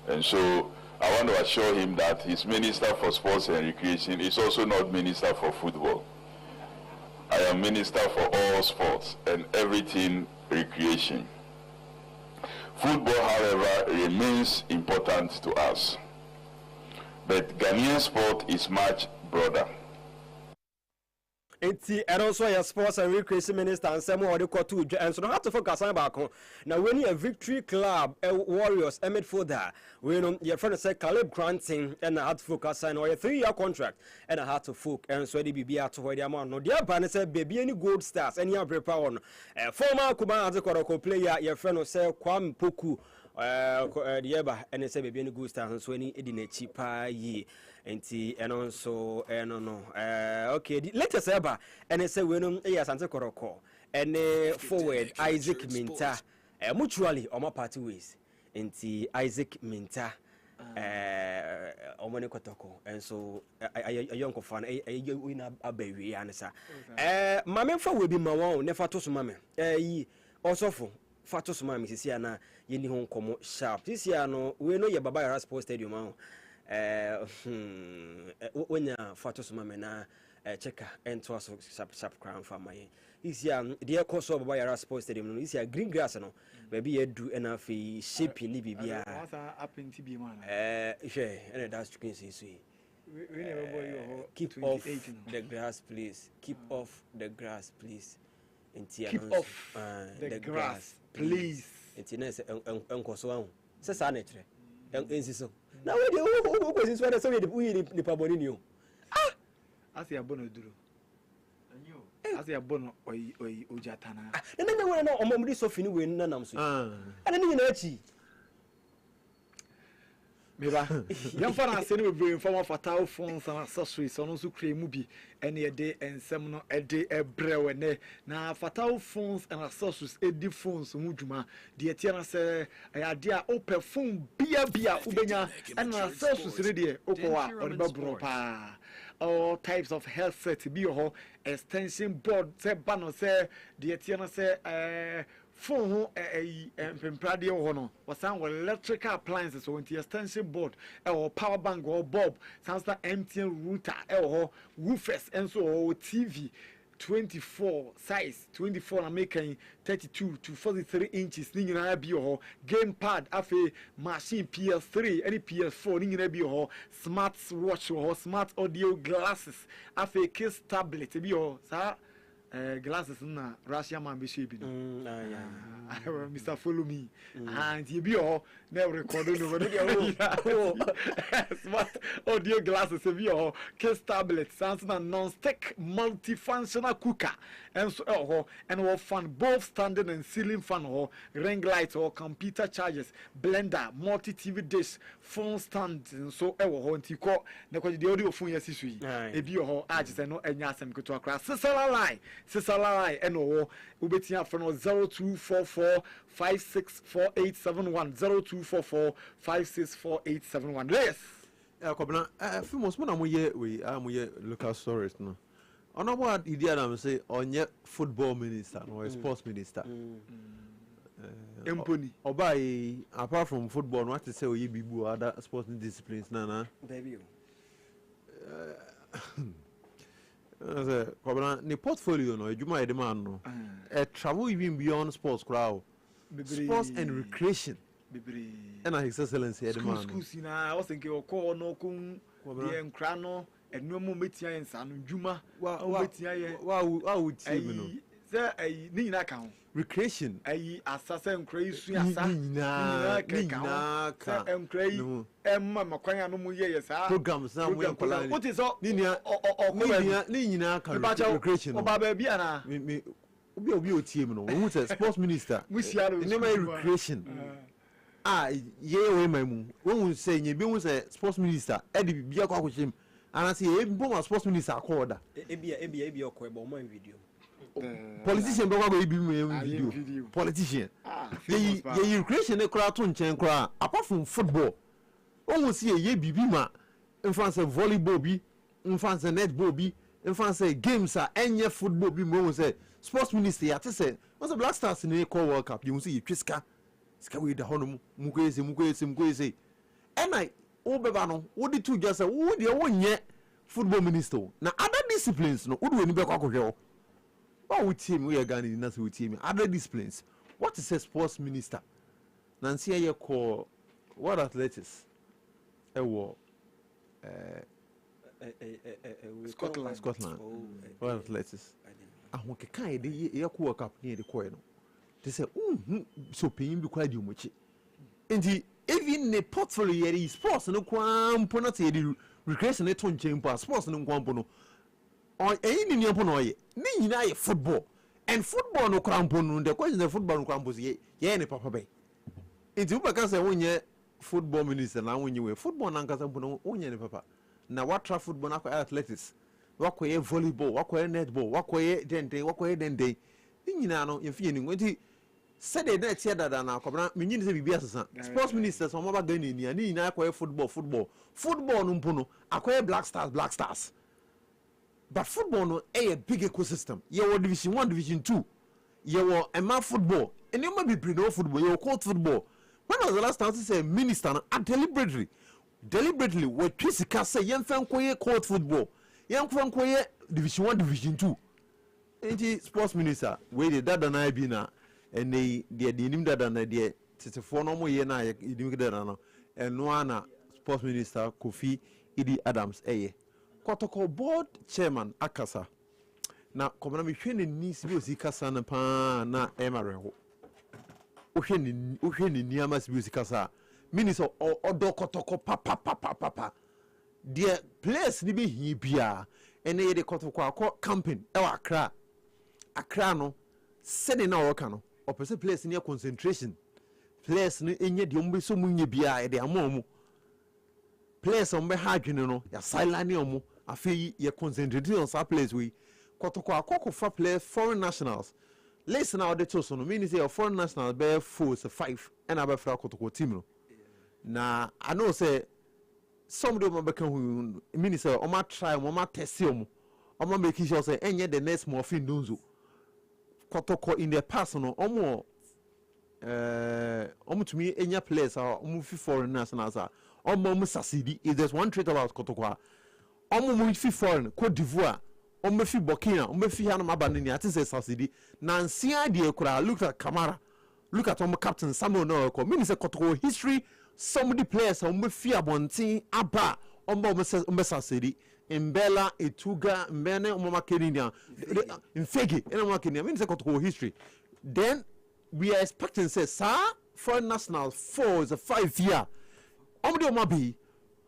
And so I want to assure him that his Minister for Sports and Recreation is also not Minister for Football. I am Minister for all sports and everything recreation. Football, however, remains important to us. But Ghanaian sport is much broader. And also your sports and recreation minister and some more to and so don't have to focus on back on now when you a victory club warriors midfielder we know your friend said Caleb Granting and I had to focus on or a 3-year contract and I had to focus and so the BB to where the amount no dear ban said baby any gold stars any prepare on former Kuban as a player your friend said Kwam Poku the eba and they say baby any good stars and so any edinachi pa ye and also no okay the latest ever and they say we know yes and koroko and forward Isaac Minta mutually on my party ways nti Isaac Minta omone kotoko and so a young fan we na abewi ansa mame fa we bi ma won ne fa to so mame yi osofo fa to so mame sisi ana ye ni hon komo sharp sisi ano we know ye Baba Yara Sports Stadium ahụ when photos mama na checker and to us sharp crown for my is ya dear course of Baba Yara Sports Stadium is ya green grass no baby you do enough shape ni bibia up in TB man and that's you can see keep off the grass please keep off the grass please keep off the grass please it's uncle so say sanitary ensiso na we dey who question so say we the paboni ni o as ya bono duro as ya bono oi ojatana na we na omomri so fini we na nam so ana ni na achi meba yam fa na se ne be inform fatal phones and accessories ono so kre mu bi ene ye de ensem no ede ebrewe ne na fatal phones and accessories edi phones mu djuma de tie na se ayade a open phone bia ubenya and accessories re de okowa onbabro pa all types of headset bi ho extension board se bano se de tie na se phone ho pemprade ho no wasan electrical appliances so into extension board or power bank or bulb sansa MTN router or woofers and so TV 24 size 24 na making 32 to 43 inches ni nyina bi ho game pad afi machine PS3 any PS4 ni nyina bi ho smart watch ho smart audio glasses afi case tablet bi ho sa glasses na Russia man be shaping. Mr. Follow me. And you be all never recorded over smart audio glasses of your case tablet, Samsung non-stick multifunctional cooker, and so and all fan both standing and ceiling fan or ring lights or computer chargers, blender, multi TV dish, phone stand, and so Tico, the audio phone yes is a be your arches and no any asem go to a class. Sisala line, and oh, Ubetia from 0244 564871 0244 564871. Yes. Kobna famous man amoye we amoye local stories no. Ono what idia am say onye football minister or sports minister. Empony. Obai apart from football what to say oye bibu other sports disciplines na. Baby. Kobna ni portfolio no ejuma ede man no. Travel even beyond sports crowd. Sports and recreation. And His Excellency Edman. Schools in I was thinking of call no kun the Encrano and no more metia and San Juma. Wow, would see there a Nina count. Recreation, a assassin crazy, Nina, and crazy, Emma Maquia no more years. Programs now. What is all Nina or Nina recreation? Babiana, me. Obi team no who say sports minister we see recreation ye we mamu won say nye bi won say sports minister e de bia kwa kwachim and say e bo sports minister akoda e okwe bo man video politician bo kwa video politician ye recreation e kra to nchen kra apart from football won see ye bibi ma in France volleyball bi in France netball bi in France games are any football bi mo say sports minister ya te say what's the Black Stars in the World Cup you see twiska ska we the honum mukwese and I obeba no wo di two just say wo de wonye football minister na other disciplines no wo do ni be kwa kohwe wo wo team we Ghana na say wo team other disciplines what is a sports minister na nsi ye call what athletics wo Scotland what athletics ahun kekan e de ye ko cup ni de ko no they say so paying bi kwa di omochi enti even the portfolio here sports no kwampo na te de recreation ne to nchen po sports no kwampo no o eyin ni mpo no ye ni nyina ye football and football no kwampo no the question the football no kwampo ye ne papa be enti u baka say wonye football minister na wonye we football na nkasa mpo no wonye ne papa na what football na kwa athletics wakoye volleyball wakoye netball wakoye dende nyina no yefie ni ngoti sede na tie dada na akobra menyi se bibia sesa sports ministers o maba gani ni nyina akoye football no mpo no akoye black stars but football no a big ecosystem ye wo division 1 division 2 ye wo ema football and you be bring no football ye wo court football when was the last time say minister no deliberately we twisika say yemfa nkoye court football yemfa nkoye division 1 division 2 enti sports minister we dey dada na bi na ene de nim dada na de tetefo no mo ye na ye dim dada no eno ana sports minister Kofi Idi Adams eye protocol board chairman akasa na komana me hwe ni sibi osi kasa na pa na emareho ohwe ni niama sibi osi kasa minister odo kotoko papa the place ni be hi bia ene ye de kotoko akọ camping e wa Accra no sede na woka no opese place ni concentration place ni enye de ombe so munye bia e de amomu place ombe ha dwene no ya silent omu afei ye concentrate on that place we kotoko akoko fa place foreign nationals listen now the to so no mean say foreign nationals be 4-5 and aba fra kotoko team no na I know say some do mabeka hu mean say o ma try o ma test o ma make sure say enye the next morphine donzo kotoko in the past no omo to me enya place omo fi foreign nationals omo succeed if there's one trait about kotoko omo fi foreign Cote d'Ivoire omo fi Burkina omo fi hanu mabani ati say succeed na nsia de ekura look at Kamara look at omo captain Samuel no ko mean say kotoko history some of the players omo fi abontin aba omo succeed Mbela, Etuga, Mbene, Mama Kenya, Mfegi, and Mama Kenya, means a history. Then we are expecting, say, sir, for national 4 is a 5-year. Omdi Omabi,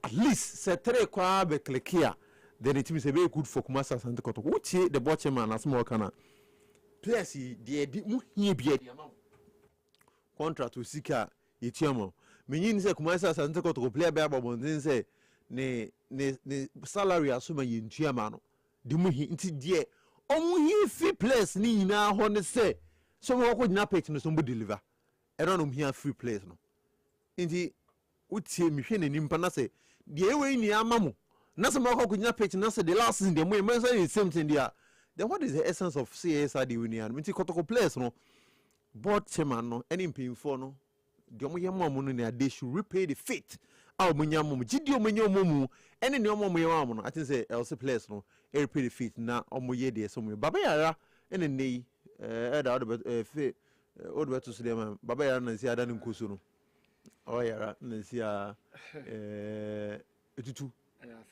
at least, say, 3 kwa be klekia. Then it is a very good for Kumasa Santa Koto. Which the bottom as more kana. Plus, the he be contract to Sika, Yetiamo. Meaning, say, Kumasa Santa Koto play Babbo, then say, ne salary asoma ye ntuama no de mu hi nti de omu hi free place ni na ho ne se so mo ko nyina page no so mo deliver ero no hi free place no nti utie mi hwe nanim pa na se de ewe ni amamo na se mo ko nyina page na se the last season de mo e say the same thing there. Then what is the essence of CSR the union nti kotoko place no board chairman no any mpimfo no de mo ye mo no na they should repay the faith. Our munyam, Gidio Mumu, any no more Muyaman. I think say else place no, air pretty feet now, or Muye de somewhere. Babaya, and a nay, out about old way to see them. Babaya and see Adan Kusuno. Oh, yeah, and see two.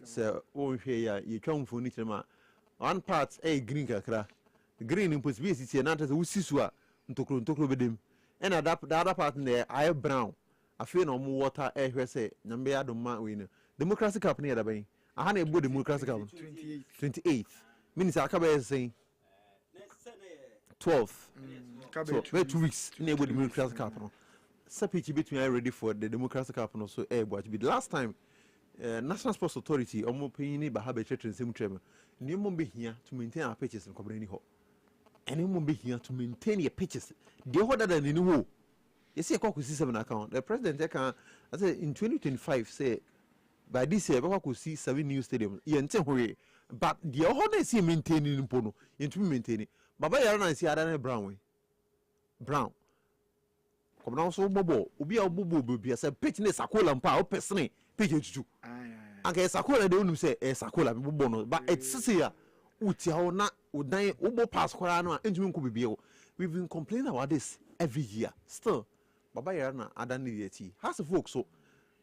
So, oh, here you come for Nichama. One part a green cacra. Green in possibility, and not as Usiswa, to with him. And the other part in there, I have brown. I feel no more water air say Nambia do ma win. Democracy Cup near the bay. I had a good Democracy Cup 28th. Means I can say 12th. So, 2 weeks near the Democracy Cup. Sepich between ready for the Democracy Cup and also air watch. But last time, National Sports Authority or more paying by habit church and same tremor. You won't be here to maintain our pitches and community hall. And you won't be here to maintain your pitches. The order than in the war. You see a caucus system account. The president can, I say in 2025, say by this year, we could see 7 new stadiums. But the other see maintaining Pono, into maintaining. Baba Yarana see Adana Brown. Brown. Come now, so Bobo, Ubi or Bubu, be a pitchness, Sakola and Power, personally, pitch you. And Sakola, they don't say a Sakola, Bono, but it's here. Utia not, Uday, Ubo Pass Corano, and Jim could be. We've been complaining about this every year. Still. Baba Yarana Adani Yeti has a folk so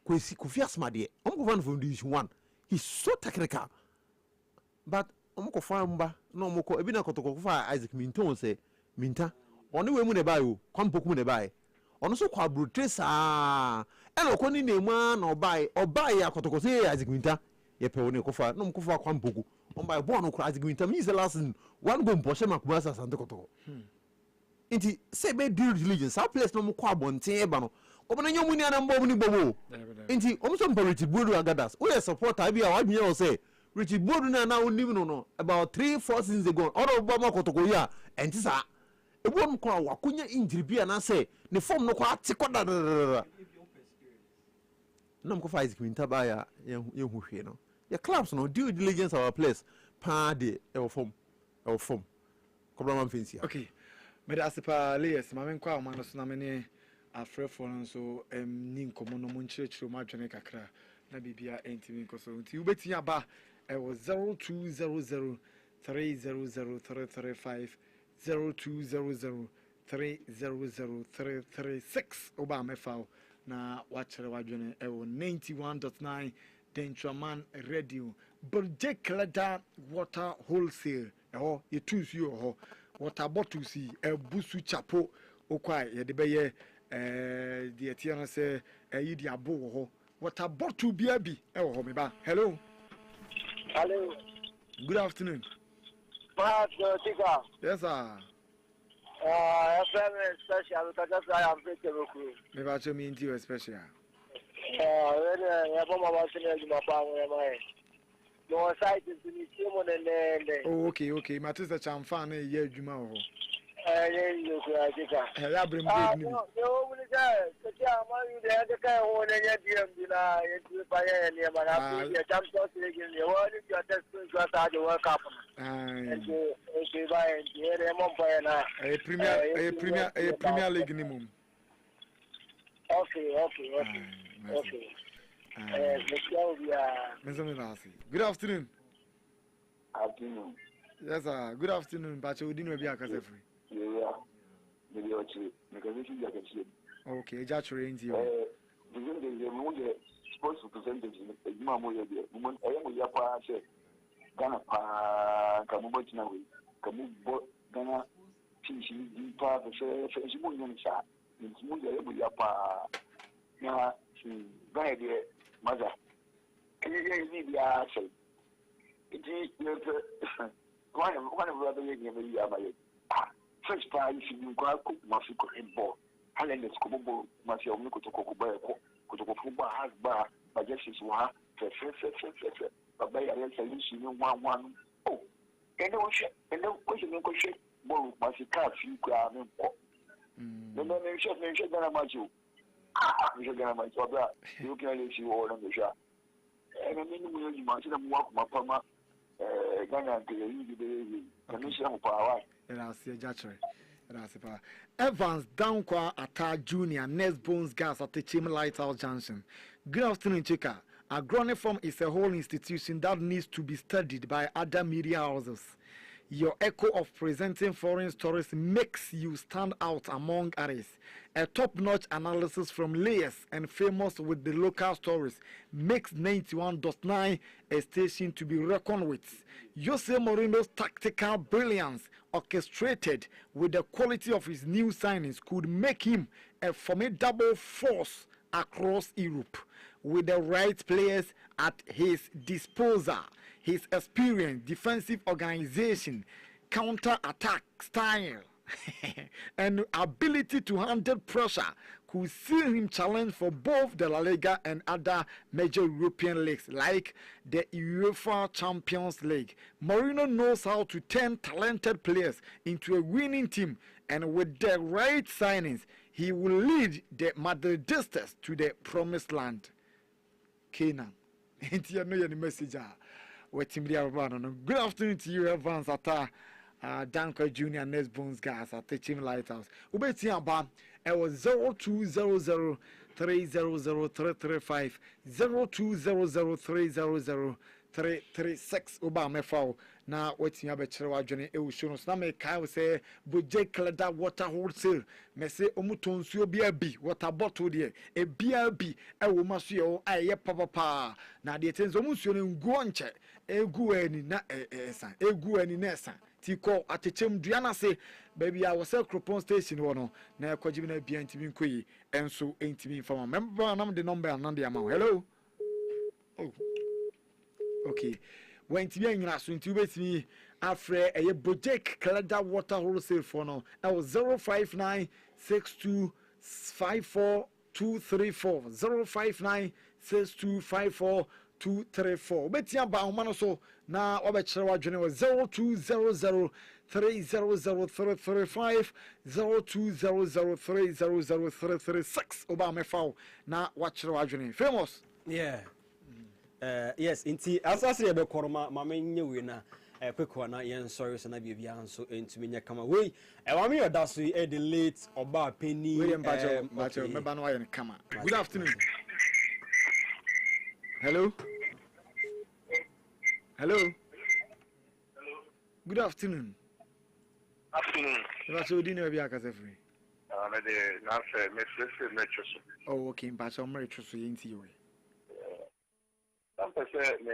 Kufias Madi, Uncle Van from this one. He's so technical. But Uncle Famba, no more Ebina Kotokofa Isaac Minton say, Minta, only women buy you, come book when they buy. Also, quabrutes and Oconi name one or buy a Kotoko Isaac Minta, Yepeone Kofa, no Kofa Quampoku, on by one of Isaac Minta means the last one go Poshema Kumasa Santa Koto. Inti sebe due diligence our place no mo kwa bonten eba no obona nyamu ni anambo ni bobo inti omso mpa Richard Bodu agadas we support abi a wadwe o say Richard Bodu na onim no about 3-4 seasons ago all Obama kotoko ya enti sa ebom kwa wakunya injury bia na say ne form no kwa atikoda no mko fa Isaac Mintaba ya yehu hwe no ya clubs no due diligence our place pa de e form kobra fancy. Okay. But as a palace, my main quality man, so many afraid for so nin common no munche through my Jamaica cra. Na bibia enti so you bet ya ba it was 0200 300 335 0200 300 336 Obama foul na watch the wajone 91.9 Dentraman Radio Burje Klada Water Wholesale you choose you water bottles see a busu chapo okwai ye de beye the etiana say yi di abo ho water bottle bia bi e wo me ba. Hello good afternoon. Yes sir. Special because I am very cool. Me ba cho me into special. No site is in the oh, okay. Matis the chamfan ye juma ho. Yeah, bring no, the kind of one into fire and the champions again. You want your test to work up. And a Premier League minimum. Okay. Good afternoon. Afternoon. Yes, sir. Good afternoon. But you didn't be a free. Yeah. Okay, just range you. The sports representative, Mamma, Ghana Kamubotina, Kamubo, Ghana, Chinchi, Dimpa, the Frenchman, it's Muya Yapa. Now, she's very dear mother. Can you hear me? The answer. It is one of the other lady. First time, she will go cook Masuko in ball. Helen is Kobo, Masio Miko to Kokoba, Kotokuba has bar, but just is one, but by a solution, 1. Oh, and no question, Bo, Masika, few crab and pork. No, mention that much you. You can my brother, you can let you all on the shop. And I mean, you must walk my pama, Ghana, the commission of power. And I'll see a judge. Evans Dankwa Ata Junior Nest Bones Gas at the Chim Lighthouse Junction. Good afternoon, Chika. Agro Ne Fom is a whole institution that needs to be studied by other media houses. Your echo of presenting foreign stories makes you stand out among others. A top-notch analysis from layers and famous with the local stories makes 91.9 a station to be reckoned with. Jose Mourinho's tactical brilliance, orchestrated with the quality of his new signings, could make him a formidable force across Europe. With the right players at his disposal, his experience, defensive organization, counter-attack style, and ability to handle pressure could see him challenge for both the La Liga and other major European leagues like the UEFA Champions League. Mourinho knows how to turn talented players into a winning team, and with the right signings, he will lead the Madridistas to the promised land. Canaan. Message. Good afternoon to you, Evans Ata, Danko Junior Nest Bones Gas at the Chim Lighthouse. Ubeti Aba, it was 0200 300 335 0200 300 336 Uba Mefao. Now, what's your better journey? It will show us. Now, make I say, Budget Clada water wholesale. Messy Omutonsu BRB, water bottle dear. A BRB, a woman see you, I papa. Now, the attends almost your guanche, a gueni, na esa, a gueni nessa. Tiko at the Chim Diana say, baby, I was a Cropon station one. Now, Kojimina be anti and so ain't me from a member. I'm the number and none the amount. Hello. Oh. Okay. When to be in us, when to me, after a Bojek Calada water wholesale for now, I was 059 62 54 234 059 62 54 234. Betia Baumanoso now Obetra General was 0200 300 335 0200 300 336 Obama Fow. Now watch the Wajuni. Famous. Yeah. Yes, inti asase ebe koroma mama nyewe na kwekwa na yen sorry so na bia nso entumi nya kama we wa me yoda so e the late oba penny William Bacho remember no yen kama. Good afternoon. Hello. Good afternoon. Bacho dini bia akase free. Na de na se me Oh, okay, Bacho mre troso yenti we. Some say me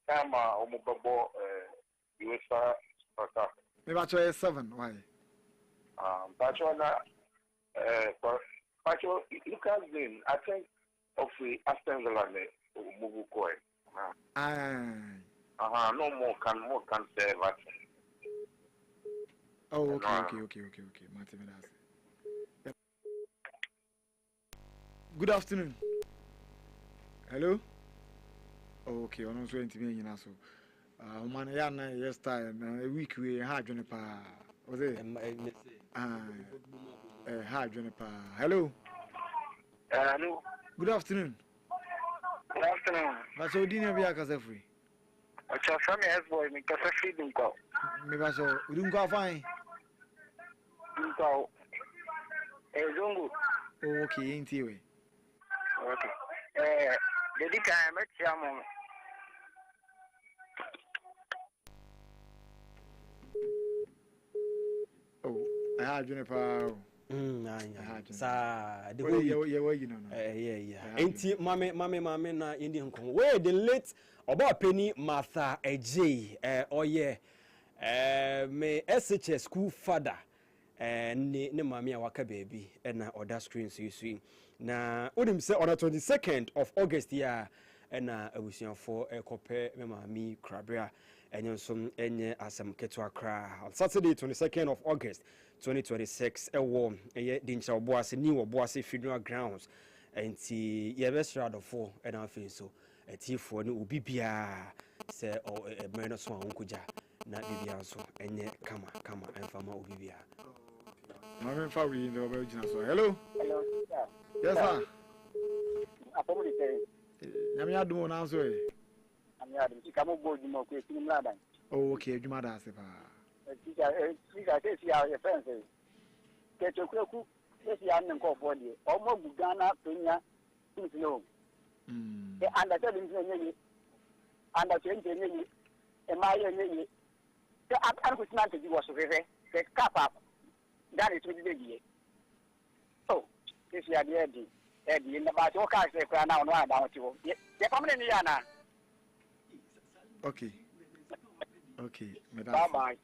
kama omubabo UEFA Super. Me bacho 7 why? Bacho na bacho Lucas Dean, I think of the Aston Villa ne mubu koi. No more can say that. Oh, okay. Martin Yep. Good afternoon. Hello. Oh, okay, I'm also going to be in so. Man, yesterday, a week we had Juniper. Was it? Hi, Juniper. Hello. Hello. Good afternoon. Good afternoon. But so dinner be a free. What's your family has boy? Me kasa free don't go. Me baso, we don't go fine. Don't go. Zongo. Oh, okay, ain't you? Okay. Jadi kan macam oh, I had Juniper. the whole enti mame na Indian Kong where the late about Penny Martha AJ me SHS school father ne mami awaka baby na other screen so na odim say on the 22nd of August ya na abusian for ekope me mami krabra enyo so enye asem keto akra on Saturday 22nd of August 2026 ewo eye dincha oboase ni oboase funeral grounds enti ye best rado for na afin so etifo ne obi bia se o emeno so ankoja na bibia so enye kama enfama obi bia mama fa we no ba jina so hello sir. Yes sir Apomuli say nyame adum na so e ami adum kamo boju mo ko etini mladan oh okay adwuma da se pa Sika say your friends say Ketokweku esi ya nko body omo gugana tonya insino e anda tell him nyenye anda change nyenye e ma ye nyenye te an ko tinante di woso fefe te kapa dani to di die oh esi ya de edi na ba to ka se kwa na ono ada woti wo ye pamne ni ya na okay. Okay, bye bye.